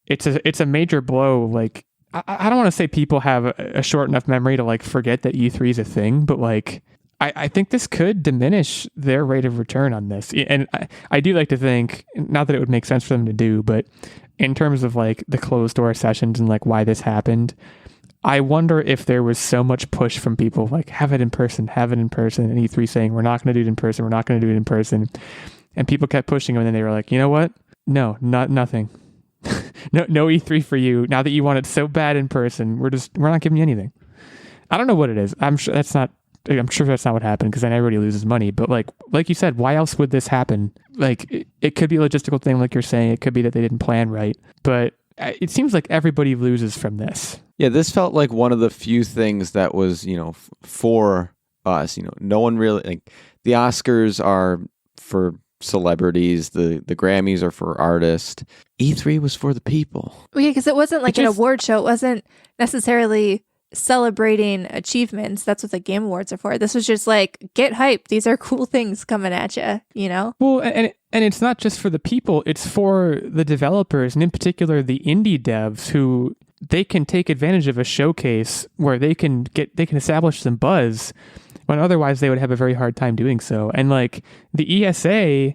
it's a major blow. Like I don't want to say people have a short enough memory to like forget that E3 is a thing, but like I think this could diminish their rate of return on this. And I do like to think, not that it would make sense for them to do, but in terms of like the closed door sessions and like why this happened, I wonder if there was so much push from people like have it in person, and E3 saying we're not going to do it in person, and people kept pushing them, and then they were like, you know what? No, nothing. No E3 for you. Now that you want it so bad in person, we're not giving you anything. I don't know what it is. I'm sure that's not what happened, because then everybody loses money. But like you said, why else would this happen? Like it could be a logistical thing, like you're saying. It could be that they didn't plan right. But it seems like everybody loses from this. Yeah, this felt like one of the few things that was, for us. No one really, like, the Oscars are for celebrities, the Grammys are for artists. E3 was for the people. Well, yeah, because it wasn't like an award show. It wasn't necessarily celebrating achievements. That's what the Game Awards are for. This was just like, get hype. These are cool things coming at you, Well, and it's not just for the people. It's for the developers, and in particular the indie devs, who they can take advantage of a showcase where they can establish some buzz when otherwise they would have a very hard time doing so. And like the ESA,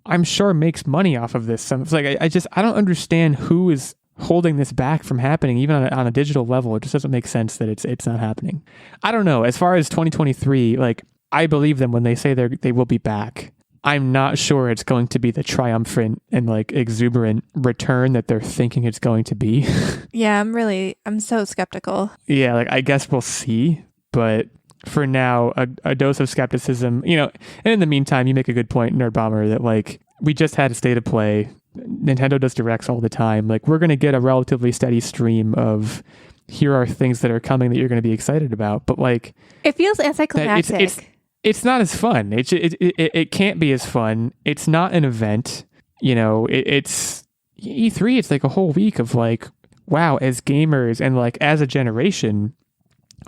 I'm sure makes money off of this. So it's like I don't understand who is holding this back from happening, even on a digital level. It just doesn't make sense that it's not happening. I don't know. As far as 2023, like I believe them when they say they will be back. I'm not sure it's going to be the triumphant and like exuberant return that they're thinking it's going to be. Yeah, I'm so skeptical. Yeah, like I guess we'll see. But for now, a dose of skepticism, and in the meantime, you make a good point, Nerdbomber, that like we just had a state of play. Nintendo does directs all the time. Like we're going to get a relatively steady stream of here are things that are coming that you're going to be excited about. But like it feels anticlimactic. It's not as fun. It can't be as fun. It's not an event. It's E3. It's like a whole week of like, wow, as gamers and like as a generation,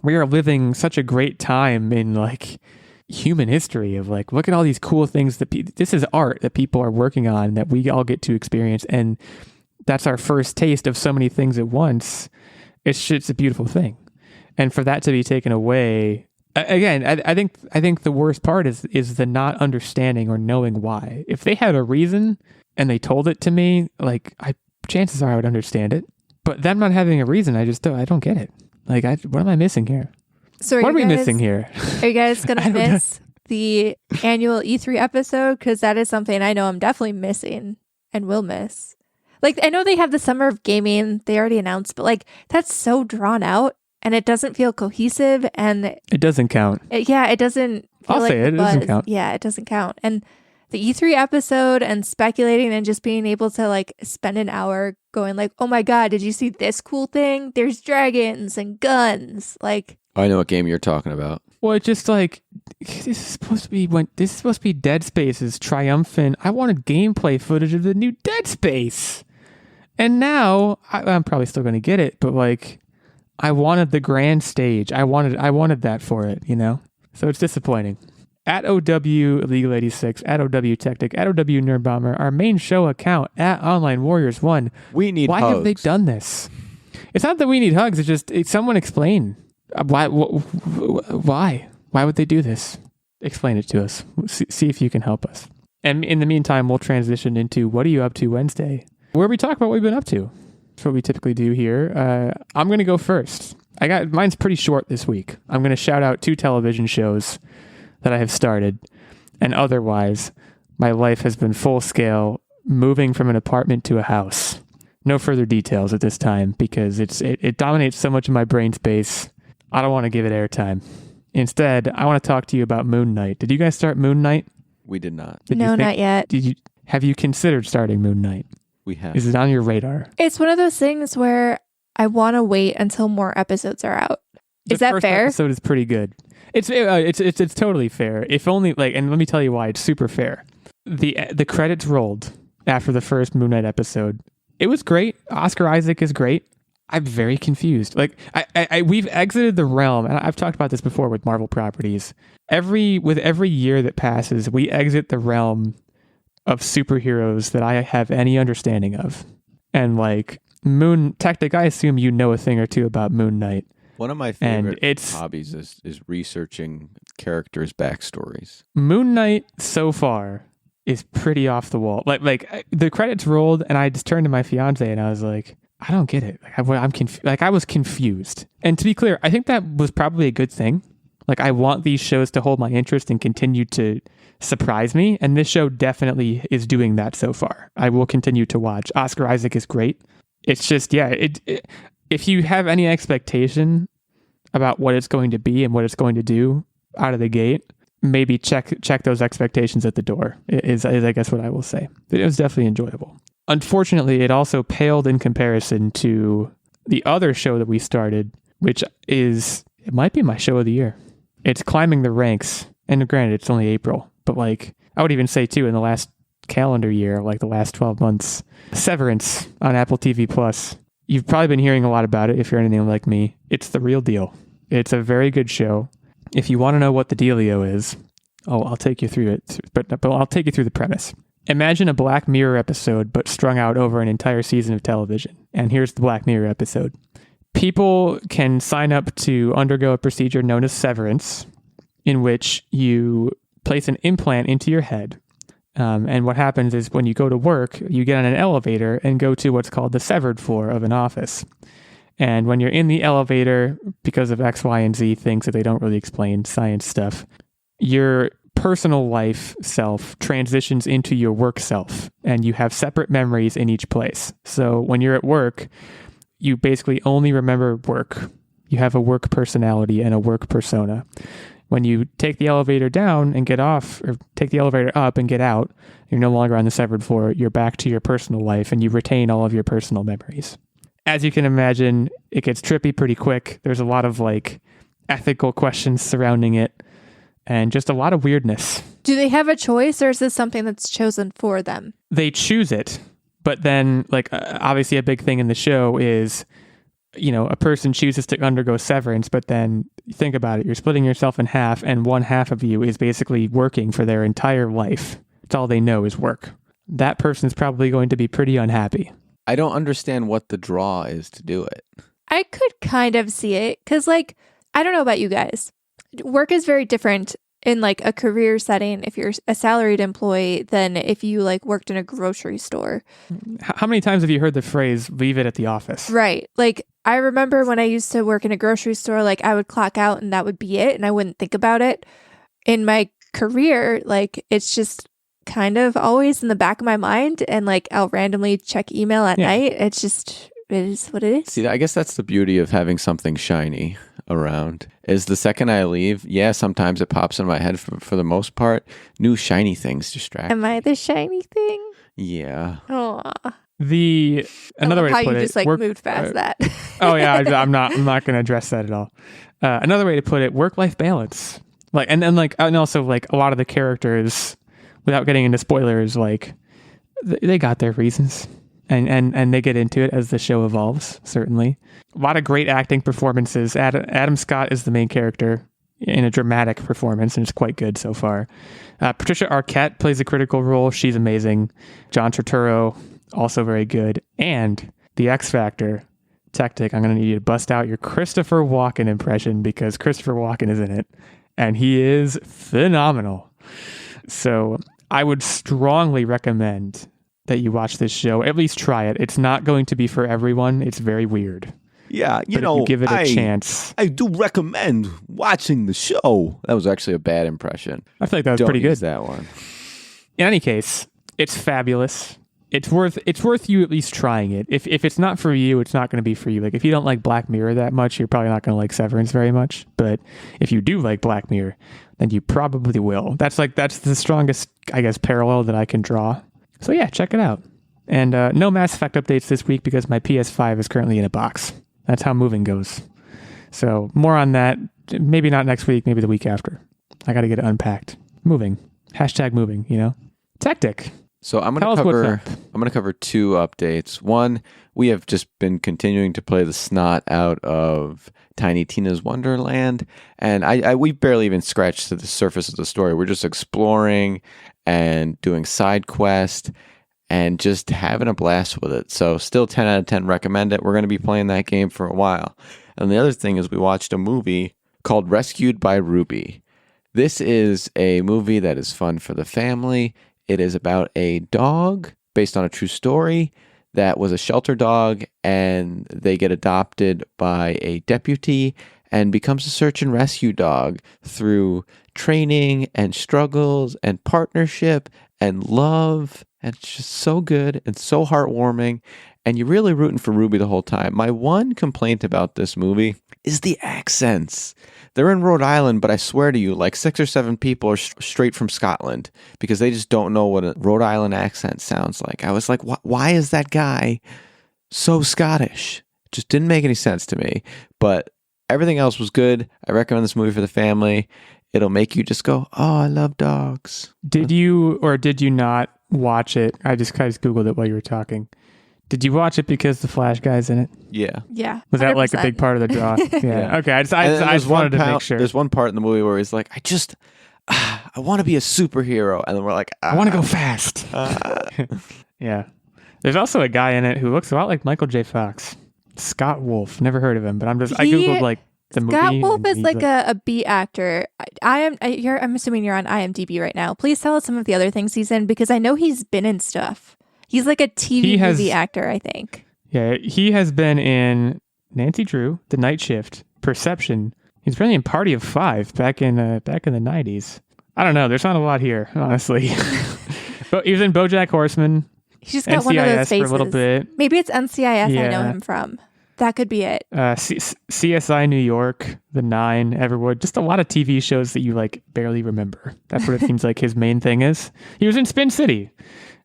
we are living such a great time in like human history of like, look at all these cool things this is art that people are working on that we all get to experience. And that's our first taste of so many things at once. It's a beautiful thing. And for that to be taken away, again, I think the worst part is the not understanding or knowing why. If they had a reason and they told it to me, like chances are I would understand it. But them not having a reason, I don't get it. Like, what am I missing here? So what are we missing here? Are you guys gonna miss the annual E3 episode? Because that is something I know I'm definitely missing and will miss. Like, I know they have the Summer of Gaming, they already announced, but like that's so drawn out. And it doesn't feel cohesive, and it doesn't count. It doesn't. I'll say it doesn't count. Yeah, it doesn't count. And the E3 episode and speculating and just being able to like spend an hour going like, oh my god, did you see this cool thing? There's dragons and guns. Like, I know what game you're talking about. Well, it's just like this is supposed to be Dead Space's triumphant. I wanted gameplay footage of the new Dead Space, and now I'm probably still going to get it, but like. I wanted the grand stage. I wanted that for it, So it's disappointing. At OW Illeagle 86, at OW Techtic, at OW Nerdbomber, our main show account at Online Warriors 1. We need Why hugs. have they done this? It's not that we need hugs. It's just someone explain why. Why would they do this? Explain it to us. See if you can help us. And in the meantime, we'll transition into What Are You Up To Wednesday, where we talk about what we've been up to. That's what we typically do here. I'm going to go first. Mine's pretty short this week. I'm going to shout out 2 television shows that I have started. And otherwise, my life has been full scale, moving from an apartment to a house. No further details at this time because it dominates so much of my brain space. I don't want to give it airtime. Instead, I want to talk to you about Moon Knight. Did you guys start Moon Knight? We did not. No, not yet. Have you considered starting Moon Knight? We have. Is it on your radar? It's one of those things where I want to wait until more episodes are out. Is that fair? The first episode is pretty good. It's totally fair. If only and let me tell you why it's super fair. The credits rolled after the first Moon Knight episode. It was great. Oscar Isaac is great. I'm very confused. We've exited the realm, and I've talked about this before with Marvel properties. With every year that passes, we exit the realm of superheroes that I have any understanding of. And Techtic, I assume you know a thing or two about Moon Knight. One of my favorite hobbies is researching characters' backstories. Moon Knight so far is pretty off the wall. The credits rolled, and I just turned to my fiance and I was like, I don't get it. I was confused. And to be clear, I think that was probably a good thing. I want these shows to hold my interest and continue to surprise me. And this show definitely is doing that so far. I will continue to watch. Oscar Isaac is great. It's just, if you have any expectation about what it's going to be and what it's going to do out of the gate, maybe check those expectations at the door is I guess what I will say. But it was definitely enjoyable. Unfortunately, it also paled in comparison to the other show that we started, which it might be my show of the year. It's climbing the ranks. And granted, it's only April, but I would even say too, in the last calendar year, the last 12 months, Severance on Apple TV Plus. You've probably been hearing a lot about it if you're anything like me. It's the real deal. It's a very good show. If you want to know what the dealio is, I'll take you through it, but I'll take you through the premise. Imagine a Black Mirror episode, but strung out over an entire season of television. And here's the Black Mirror episode. People can sign up to undergo a procedure known as severance, in which you place an implant into your head. And what happens is when you go to work, you get on an elevator and go to what's called the severed floor of an office. And when you're in the elevator, because of X, Y, and Z things that they don't really explain, science stuff, your personal life self transitions into your work self, and you have separate memories in each place. So when you're at work, you basically only remember work. You have a work personality and a work persona. When you take the elevator down and get off, or take the elevator up and get out, you're no longer on the severed floor. You're back to your personal life, and you retain all of your personal memories. As you can imagine, it gets trippy pretty quick. There's a lot of ethical questions surrounding it, and just a lot of weirdness. Do they have a choice, or is this something that's chosen for them? They choose it, but then obviously a big thing in the show is, a person chooses to undergo severance, but then think about it. You're splitting yourself in half, and one half of you is basically working for their entire life. It's all they know is work. That person's probably going to be pretty unhappy. I don't understand what the draw is to do it. I could kind of see it because, I don't know about you guys. Work is very different in a career setting if you're a salaried employee than if you worked in a grocery store. How many times have you heard the phrase "leave it at the office"? Right. I remember when I used to work in a grocery store, I would clock out and that would be it, and I wouldn't think about it. In my career, it's just kind of always in the back of my mind, and I'll randomly check email at night. It is what it is. See, I guess that's the beauty of having something shiny around, is the second I leave, sometimes it pops in my head. For the most part, new shiny things distract Am I the shiny thing? Yeah. Aw. Another way to put how you it, just moved past that. Oh yeah, I'm not going to address that at all. Another way to put it, work-life balance. And also a lot of the characters, without getting into spoilers, they got their reasons, and they get into it as the show evolves. Certainly, a lot of great acting performances. Adam Scott is the main character in a dramatic performance, and it's quite good so far. Patricia Arquette plays a critical role. She's amazing. John Turturro, also very good. And the X Factor, Techtic, I'm going to need you to bust out your Christopher Walken impression, because Christopher Walken is in it, and he is phenomenal. So I would strongly recommend that you watch this show. At least try it. It's not going to be for everyone. It's very weird. Yeah, But if you give it a chance. I do recommend watching the show. That was actually a bad impression. I feel like that was Don't pretty use good. that one. In any case, it's fabulous. It's worth you at least trying it. If it's not for you, it's not going to be for you. Like if you don't like Black Mirror that much, you're probably not going to like Severance very much. But if you do like Black Mirror, then you probably will. That's the strongest, I guess, parallel that I can draw. So yeah, check it out. And no Mass Effect updates this week because my PS5 is currently in a box. That's how moving goes. So more on that. Maybe not next week. Maybe the week after. I got to get it unpacked. Moving. #moving. Techtic. So I'm Tell us what's going up. to cover 2 updates. One, we have just been continuing to play the snot out of Tiny Tina's Wonderland, and we barely even scratched the surface of the story. We're just exploring and doing side quests and just having a blast with it. So still 10 out of 10 recommend it. We're going to be playing that game for a while. And the other thing is we watched a movie called Rescued by Ruby. This is a movie that is fun for the family. It is about a dog based on a true story that was a shelter dog, and they get adopted by a deputy and becomes a search and rescue dog through training and struggles and partnership and love. And it's just so good and so heartwarming. And you're really rooting for Ruby the whole time. My one complaint about this movie is the accents. They're in Rhode Island, but I swear to you, like 6 or 7 people are straight from Scotland because they just don't know what a Rhode Island accent sounds like. I was like, why is that guy so Scottish? It just didn't make any sense to me. But everything else was good. I recommend this movie for the family. It'll make you just go, oh, I love dogs. Did you or did you not watch it? I just Googled it while you were talking. Did you watch it because the Flash guy's in it? Yeah. Yeah. Was that like a 100%. big part of the draw? Yeah. Yeah. Okay. I And just wanted to make sure. There's one part in the movie where he's like, I want to be a superhero. And then we're like, I want to go fast. Yeah. There's also a guy in it who looks a lot like Michael J. Fox. Scott Wolf. Never heard of him, but I Googled like the movie. Scott Wolf and is he's like a B actor. I'm assuming you're on IMDb right now. Please tell us some of the other things he's in because I know he's been in stuff. He's like a TV movie actor, I think. Yeah, he has been in Nancy Drew, The Night Shift, Perception. He's been in Party of 5 back in the 90s. I don't know. There's not a lot here, honestly. But he was in BoJack Horseman. He's just got NCIS one of those faces. for a little bit. Maybe it's NCIS I know Yeah. him from. That could be it. CSI New York, The Nine, Everwood. Just a lot of TV shows that you like barely remember. That's what it seems like his main thing is. He was in Spin City,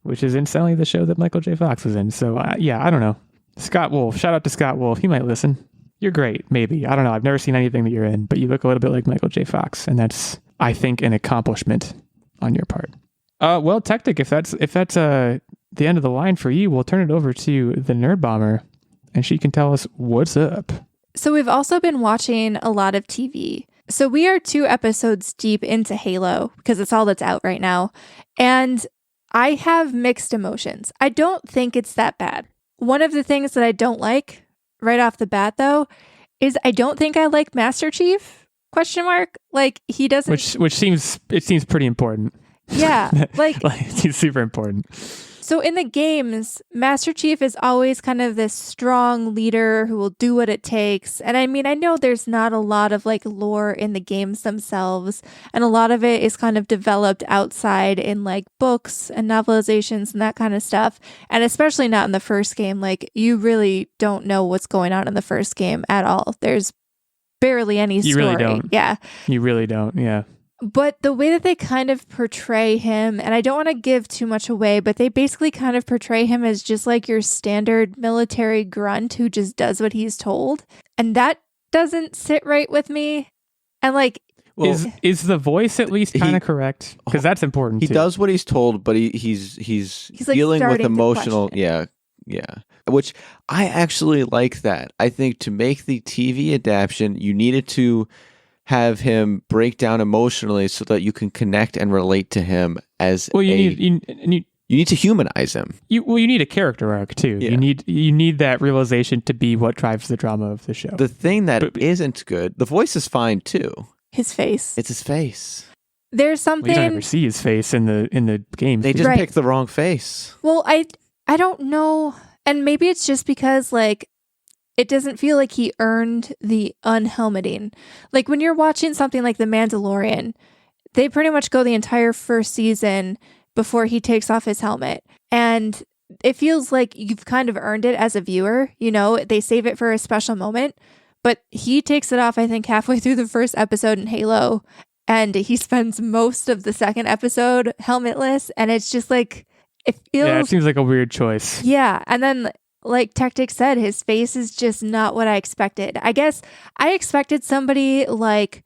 which is incidentally the show that Michael J. Fox was in. So yeah, I don't know. Scott Wolf. Shout out to Scott Wolf. He might listen. You're great. Maybe. I don't know. I've never seen anything that you're in, but you look a little bit like Michael J. Fox. And that's, I think, an accomplishment on your part. Well, Techtic, if that's the end of the line for you, we'll turn it over to the Nerdbomber, and she can tell us what's up. So we've also been watching a lot of TV. So we are 2 episodes deep into Halo because it's all that's out right now. And I have mixed emotions. I don't think it's that bad. One of the things that I don't like right off the bat, though, is I don't think I like Master Chief, ? Like he doesn't. Which seems pretty important. Yeah. Like it's super important. So in the games, Master Chief is always kind of this strong leader who will do what it takes. And I mean, I know there's not a lot of like lore in the games themselves, and a lot of it is kind of developed outside in like books and novelizations and that kind of stuff. And especially not in the first game. Like you really don't know what's going on in the first game at all. There's barely any story. You really don't. Yeah. You really don't. Yeah. But the way that they kind of portray him, and I don't want to give too much away, but they basically kind of portray him as just like your standard military grunt who just does what he's told. And that doesn't sit right with me. And like, Well, is the voice at least kind of correct? Because that's important. He too. does what he's told, but he's like dealing with starting to emotional. question Yeah. Which I actually like that. I think to make the TV adaptation, you needed to have him break down emotionally so that you can connect and relate to him as you need to humanize him. You need a character arc too. Yeah. You need that realization to be what drives the drama of the show. The thing that isn't good, the voice is fine too. his face. It's his face. there's Well, you don't something. ever see his face in the games. They just Right. picked the wrong face. Well, I don't know, and maybe it's just because like it doesn't feel like he earned the unhelmeting. Like when you're watching something like The Mandalorian, they pretty much go the entire first season before he takes off his helmet, and it feels like you've kind of earned it as a viewer. You know, they save it for a special moment, but he takes it off, I think, halfway through the first episode in Halo, and he spends most of the second episode helmetless, and it's just like, it feels... Yeah, it seems like a weird choice. Yeah, and then, like Techtic said, his face is just not what I expected. I guess I expected somebody like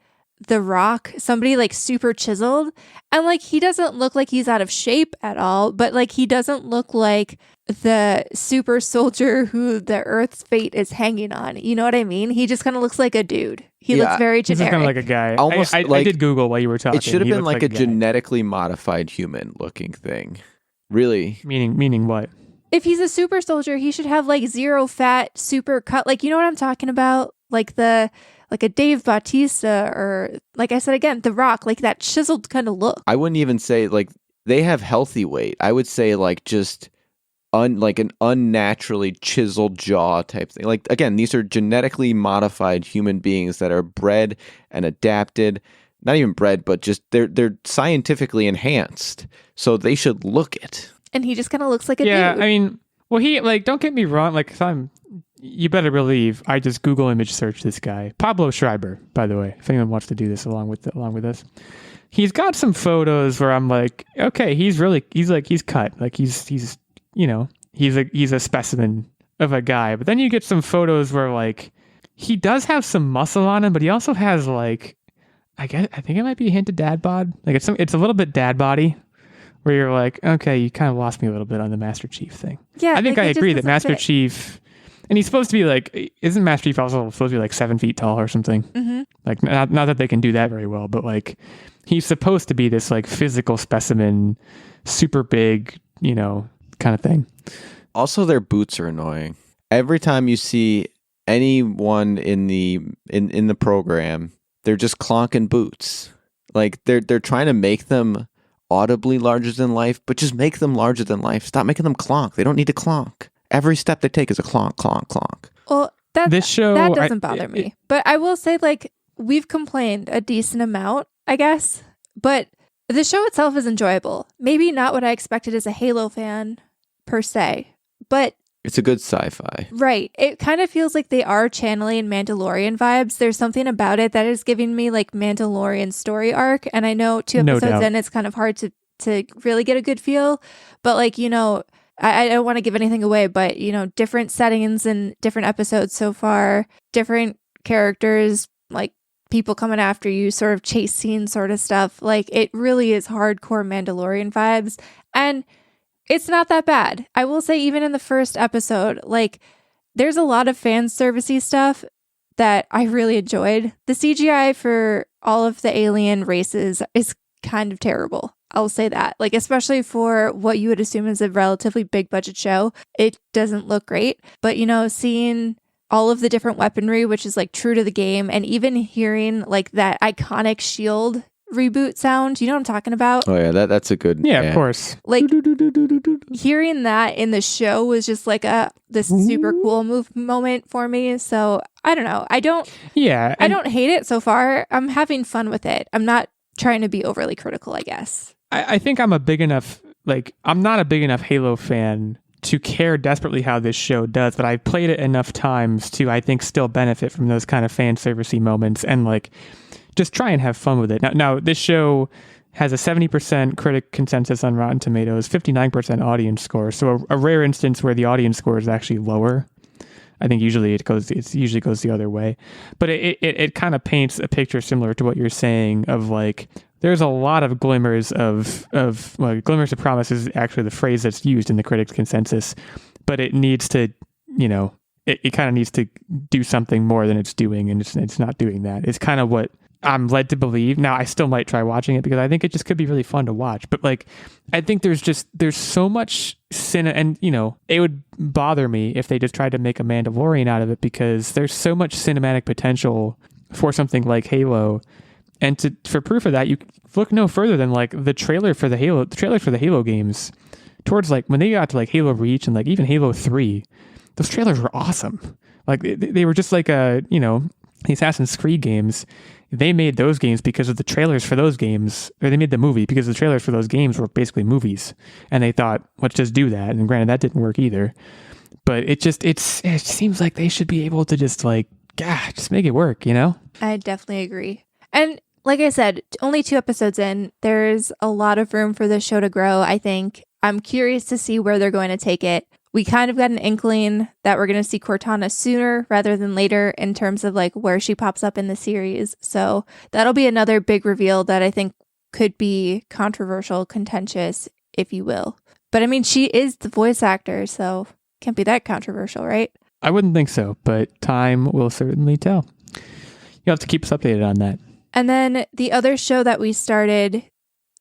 The Rock, somebody like super chiseled, and like he doesn't look like he's out of shape at all, but like he doesn't look like the super soldier who the Earth's fate is hanging on. You know what I mean? He just kind of looks like a dude. He Yeah, looks very He's generic. kind of like a guy. Almost I like- did Google while you were talking. It should have He been looks like a guy. genetically modified human looking thing. Really. Meaning what? If he's a super soldier, he should have like zero fat, super cut. Like, you know what I'm talking about? Like a Dave Bautista, or like I said again, The Rock, like that chiseled kind of look. I wouldn't even say like they have healthy weight. I would say like just like an unnaturally chiseled jaw type thing. Like again, these are genetically modified human beings that are bred and adapted. Not even bred, but just they're scientifically enhanced. So they should look it. And he just kind of looks like a Yeah, dude. I mean, well, he like, don't get me wrong. Like, you better believe I just Google image search this guy, Pablo Schreiber. By the way, if anyone wants to do this along with us, he's got some photos where I'm like, okay, he's cut, like he's you know, he's a specimen of a guy. But then you get some photos where like he does have some muscle on him, but he also has like, I think it might be a hint of dad bod. Like it's a little bit dad body, where you're like, okay, you kind of lost me a little bit on the Master Chief thing. Yeah, I think like, I it just agree that doesn't Master fit. Chief, and he's supposed to be like, isn't Master Chief also supposed to be like 7 feet tall or something? Mm-hmm. Like, not that they can do that very well, but like, he's supposed to be this like physical specimen, super big, you know, kind of thing. Also, their boots are annoying. Every time you see anyone in the program, they're just clonking boots. Like they're trying to make them audibly larger than life, but just make them larger than life. Stop making them clonk. They don't need to clonk. Every step they take is a clonk, clonk, clonk. Well, that This show, that doesn't bother me. But I will say, like, we've complained a decent amount, I guess. But the show itself is enjoyable. Maybe not what I expected as a Halo fan, per se. But It's a good sci-fi. right. It kind of feels like they are channeling Mandalorian vibes. There's something about it that is giving me like Mandalorian story arc. And I know 2 No episodes doubt. in, it's kind of hard to really get a good feel. But like, you know, I don't want to give anything away, but you know, different settings and different episodes so far, different characters, like people coming after you, sort of chase scene sort of stuff. Like it really is hardcore Mandalorian vibes. And it's not that bad. I will say, even in the first episode, like there's a lot of fan servicey stuff that I really enjoyed. The CGI for all of the alien races is kind of terrible. I'll say that. Like, especially for what you would assume is a relatively big budget show, it doesn't look great. But, you know, seeing all of the different weaponry, which is like true to the game, and even hearing like that iconic shield reboot sound, you know what I'm talking about? Oh yeah, that's a good. Yeah, of course. Like hearing that in the show was just like this super cool moment for me. So I don't know. I don't hate it so far. I'm having fun with it. I'm not trying to be overly critical, I guess. I think I'm not a big enough Halo fan to care desperately how this show does, but I've played it enough times to, I think, still benefit from those kind of fan servicey moments and like just try and have fun with it. Now this show has a 70% critic consensus on Rotten Tomatoes, 59% audience score. So a rare instance where the audience score is actually lower. I think usually it goes the other way, but it kind of paints a picture similar to what you're saying of like, there's a lot of glimmers of glimmers of promise is actually the phrase that's used in the critics consensus, but it needs to, you know, it kind of needs to do something more than it's doing. And it's not doing that. It's kind of what I'm led to believe. Now I still might try watching it because I think it just could be really fun to watch. But like, I think there's so much and you know, it would bother me if they just tried to make a Mandalorian out of it because there's so much cinematic potential for something like Halo. And for proof of that, you look no further than like the trailer for the Halo games. Towards like when they got to like Halo Reach and like even Halo 3, those trailers were awesome. Like they were just like the Assassin's Creed games. They made those games because of the trailers for those games, or they made the movie because the trailers for those games were basically movies. And they thought, let's just do that. And granted, that didn't work either. But it seems like they should be able to just like, just make it work, you know? I definitely agree. And like I said, only 2 episodes in, there's a lot of room for this show to grow, I think. I'm curious to see where they're going to take it. We kind of got an inkling that we're going to see Cortana sooner rather than later in terms of like where she pops up in the series. So that'll be another big reveal that I think could be controversial, contentious, if you will. But I mean, she is the voice actor, so can't be that controversial, right? I wouldn't think so, but time will certainly tell. You'll have to keep us updated on that. And then the other show that we started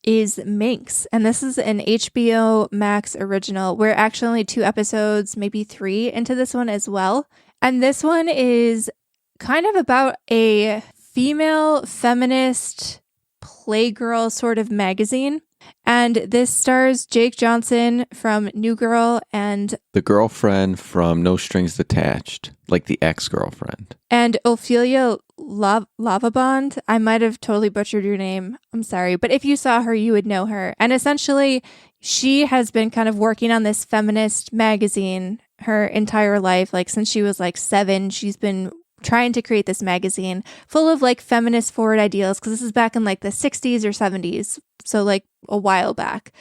is Minx, and this is an HBO Max original. We're actually only 2 episodes, maybe 3 into this one as well. And this one is kind of about a female feminist playgirl sort of magazine. And this stars Jake Johnson from New Girl and The girlfriend from No Strings Attached, like the ex-girlfriend. And Ophelia Lavabond. I might have totally butchered your name. I'm sorry. But if you saw her, you would know her. And essentially, she has been kind of working on this feminist magazine her entire life. Like since she was like 7, she's been trying to create this magazine full of like feminist forward ideals, because this is back in like the 60s or 70s. So like a while back.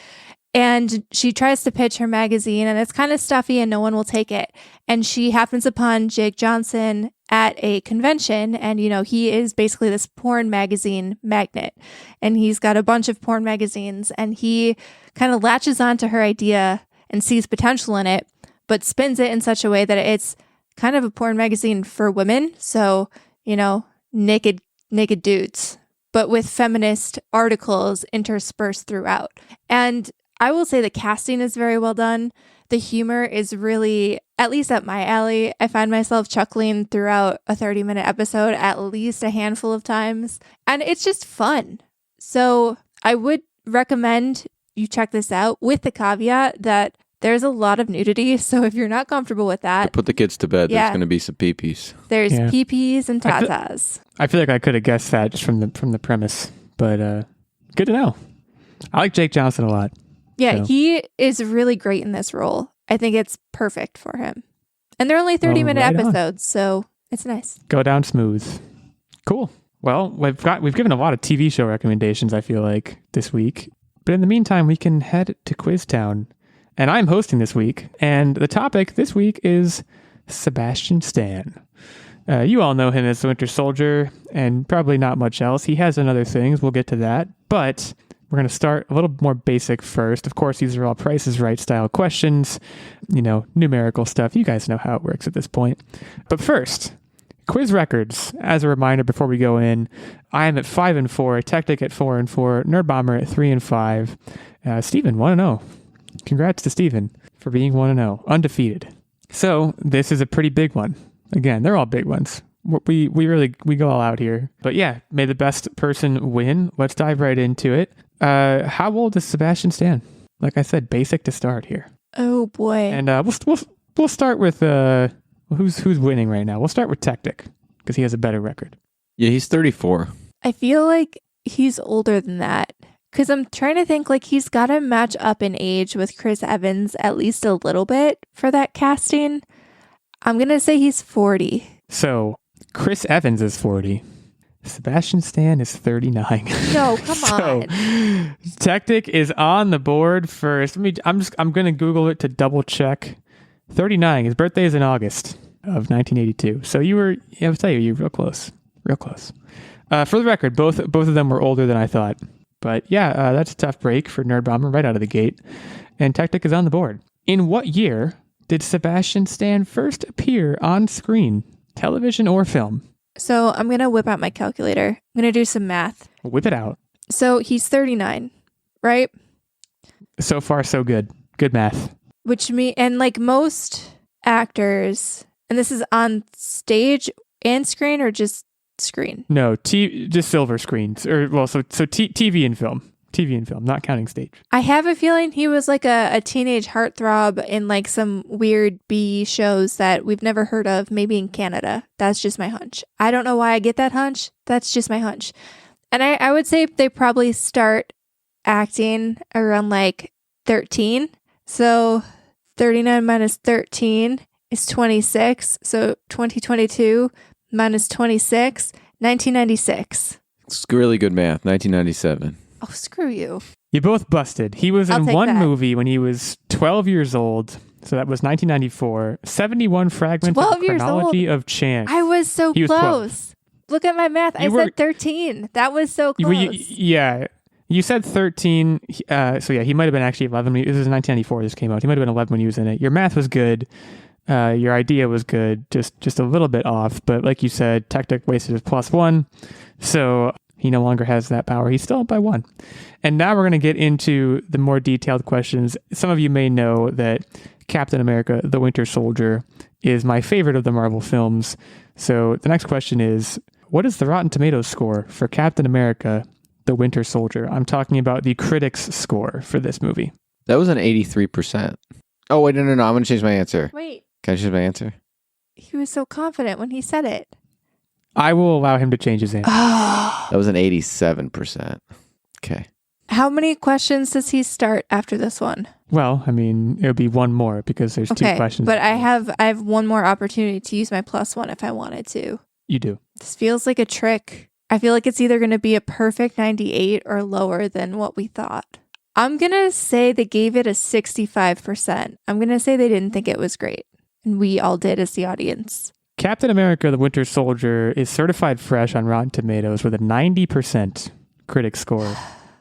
And she tries to pitch her magazine and it's kind of stuffy and no one will take it. And she happens upon Jake Johnson at a convention, and you know, he is basically this porn magazine magnet. And he's got a bunch of porn magazines, and he kind of latches onto her idea and sees potential in it, but spins it in such a way that it's kind of a porn magazine for women. So, you know, naked dudes, but with feminist articles interspersed throughout. And I will say the casting is very well done. The humor is really, at least up my alley. I find myself chuckling throughout a 30-minute episode at least a handful of times. And it's just fun. So I would recommend you check this out with the caveat that there's a lot of nudity. So if you're not comfortable with that, Put the kids to bed. Yeah. There's going to be some peepees. there's peepees and tatas. I feel like I could have guessed that just from the premise, but good to know. I like Jake Johnson a lot. Yeah, So. he is really great in this role. I think it's perfect for him. And they're only 30-minute right on. episodes, so it's nice. Go down smooth. Cool. Well, we've given a lot of TV show recommendations, I feel like, this week. But in the meantime, we can head to Quiz Town. And I'm hosting this week. And the topic this week is Sebastian Stan. You all know him as the Winter Soldier and probably not much else. He has done other things. We'll get to that. But we're going to start a little more basic first. Of course, these are all Price is Right style questions, you know, numerical stuff. You guys know how it works at this point. But first, quiz records. As a reminder before we go in, I am at 5-4, Techtic at 4-4, Nerdbomber at 3-5. Steven, 1-0. Congrats to Steven for being 1-0, undefeated. So this is a pretty big one. Again, they're all big ones. We go all out here. But yeah, may the best person win. Let's dive right into it. How old is Sebastian Stan? Like I said, basic to start here. Oh boy. And we'll start with who's winning right now. We'll start with Techtic because he has a better record. Yeah, he's 34. I feel like he's older than that. Because I'm trying to think, like, he's got to match up in age with Chris Evans at least a little bit for that casting. I'm going to say he's 40. So Chris Evans is 40. Sebastian Stan is 39. No, come on. Techtic is on the board first. I'm going to Google it to double check. 39. His birthday is in August of 1982. So I'll tell you're real close. Real close. For the record, both of them were older than I thought. But yeah, that's a tough break for Nerdbomber right out of the gate. And Techtic is on the board. In what year did Sebastian Stan first appear on screen, television or film? So I'm going to whip out my calculator. I'm going to do some math. Whip it out. So he's 39, right? So far, so good. Good math. And like most actors, and this is on stage and screen or just screen? No, just silver screens. TV and film. TV and film, not counting stage. I have a feeling he was like a teenage heartthrob in like some weird B shows that we've never heard of, maybe in Canada. That's just my hunch. I don't know why I get that hunch. That's just my hunch. And I would say they probably start acting around like 13. So 39 minus 13 is 26. So 2022 minus 26, 1996. It's really good math. 1997. Oh, screw you. You both busted. He was I'll in take one that. movie when he was 12 years old. So that was 1994. 71 fragments of 12 the years chronology of chance. I was so He was 12. close. Look at my math. I said 13. That was so close. Yeah. You said 13. So yeah, he might have been actually 11. This was 1994 this came out. He might have been 11 when he was in it. Your math was good. Your idea was good. Just a little bit off. But like you said, Techtic wasted his +1. So he no longer has that power. He's still up by 1. And now we're going to get into the more detailed questions. Some of you may know that Captain America, the Winter Soldier, is my favorite of the Marvel films. So the next question is, what is the Rotten Tomatoes score for Captain America, the Winter Soldier? I'm talking about the critics' score for this movie. That was an 83%. Oh, wait, no. I'm going to change my answer. Wait, Can I change my answer? he was so confident when he said it. I will allow him to change his answer. That was an 87%. Okay. How many questions does he start after this one? Well, I mean, it would be one more because there's 2 questions. But I have one more opportunity to use my +1 if I wanted to. You do. This feels like a trick. I feel like it's either going to be a perfect 98 or lower than what we thought. I'm going to say they gave it a 65%. I'm going to say they didn't think it was great. And we all did as the audience. Captain America, the Winter Soldier is certified fresh on Rotten Tomatoes with a 90% critic score.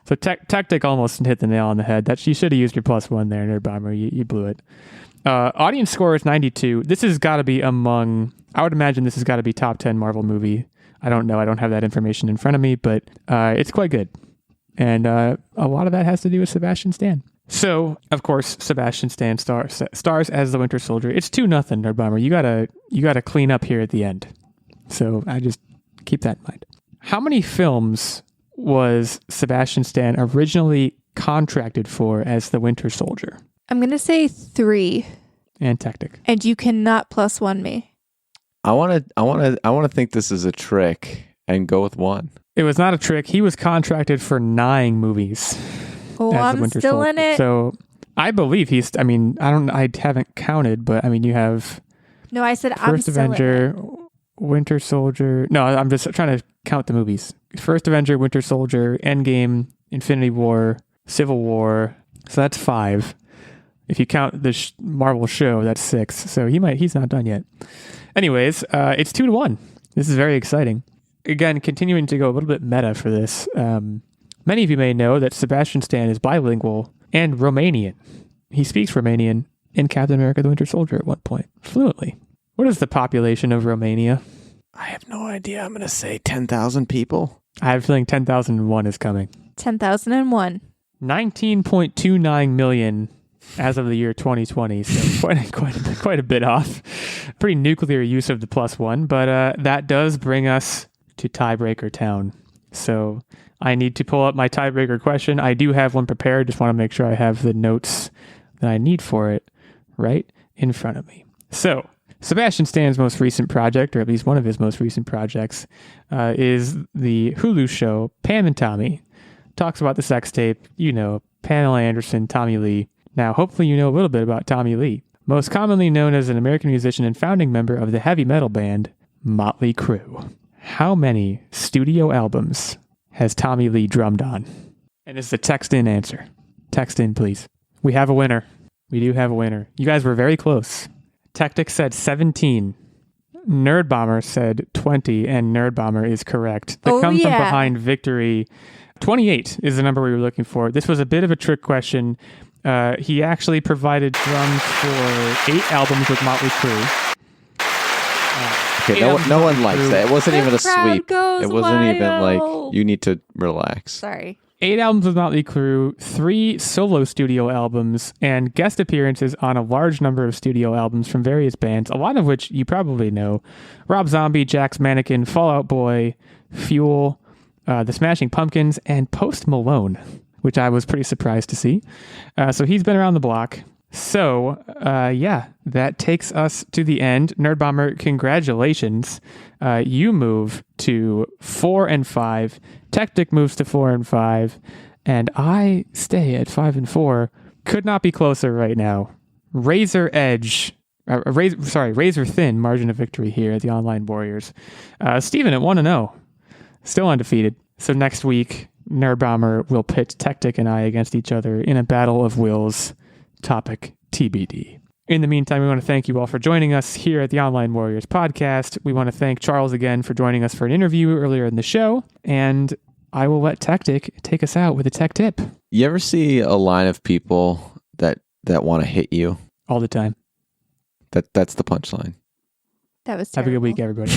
So Techtic almost hit the nail on the head. That you should have used your +1 there, Nerdbomber. You blew it. Audience score is 92. This has got to be I would imagine this has got to be top 10 Marvel movie. I don't know. I don't have that information in front of me, but it's quite good. And a lot of that has to do with Sebastian Stan. So, of course, Sebastian Stan stars as the Winter Soldier. It's 2-0, Nerdbomber. You gotta clean up here at the end. So I just keep that in mind. How many films was Sebastian Stan originally contracted for as the Winter Soldier? I'm going to say 3. And Techtic. And you cannot +1 me. I want to think this is a trick and go with 1. It was not a trick. He was contracted for 9 movies. Oh, as the I'm Winter still Soldier. in it. So I believe I haven't counted, but I mean, you have No, I said I'm First still Avenger, in it. Winter Soldier. No, I'm just trying to count the movies. First Avenger, Winter Soldier, Endgame, Infinity War, Civil War. So that's 5. If you count the Marvel show, that's 6. So he's not done yet. Anyways, it's 2-1. This is very exciting. Again, continuing to go a little bit meta for this. Many of you may know that Sebastian Stan is bilingual and Romanian. He speaks Romanian in Captain America the Winter Soldier at one point, fluently. What is the population of Romania? I have no idea. I'm going to say 10,000 people. I have a feeling 10,001 is coming. 10,001. 19.29 million as of the year 2020, so quite a bit off. Pretty nuclear use of the +1, but that does bring us to tiebreaker town. So I need to pull up my tiebreaker question. I do have one prepared. Just want to make sure I have the notes that I need for it right in front of me. So Sebastian Stan's most recent project, or at least one of his most recent projects, is the Hulu show Pam and Tommy. Talks about the sex tape. You know, Pamela Anderson, Tommy Lee. Now, hopefully you know a little bit about Tommy Lee. Most commonly known as an American musician and founding member of the heavy metal band Motley Crue. How many studio albums has Tommy Lee drummed on? And it's the text in answer. Text in, please. We have a winner. We do have a winner. You guys were very close. Techtic said 17. Nerdbomber said 20, and Nerdbomber is correct. The come from behind victory. 28 is the number we were looking for. This was a bit of a trick question. He actually provided drums for 8 albums with Motley Crue. Okay, no one likes that. It wasn't even a crowd sweep. goes It wasn't even wild. like, you need to relax. Sorry. 8 albums with Motley Crue, 3 solo studio albums, and guest appearances on a large number of studio albums from various bands, a lot of which you probably know. Rob Zombie, Jack's Mannequin, Fall Out Boy, Fuel, The Smashing Pumpkins, and Post Malone, which I was pretty surprised to see. So he's been around the block. So, that takes us to the end. Nerdbomber, congratulations. You move to 4 and 5. Techtic moves to 4 and 5. And I stay at 5 and 4. Could not be closer right now. Razor thin margin of victory here at the Online Warriors. Steven at 1-0. Still undefeated. So next week, Nerdbomber will pit Techtic and I against each other in a battle of wills. Topic TBD. In the meantime, we want to thank you all for joining us here at the Online Warriors podcast. We want to thank Charles again for joining us for an interview earlier in the show. And I will let Techtic take us out with a tech tip. You ever see a line of people that want to hit you? All the time. That's the punchline. That was Have a terrible. good week, everybody.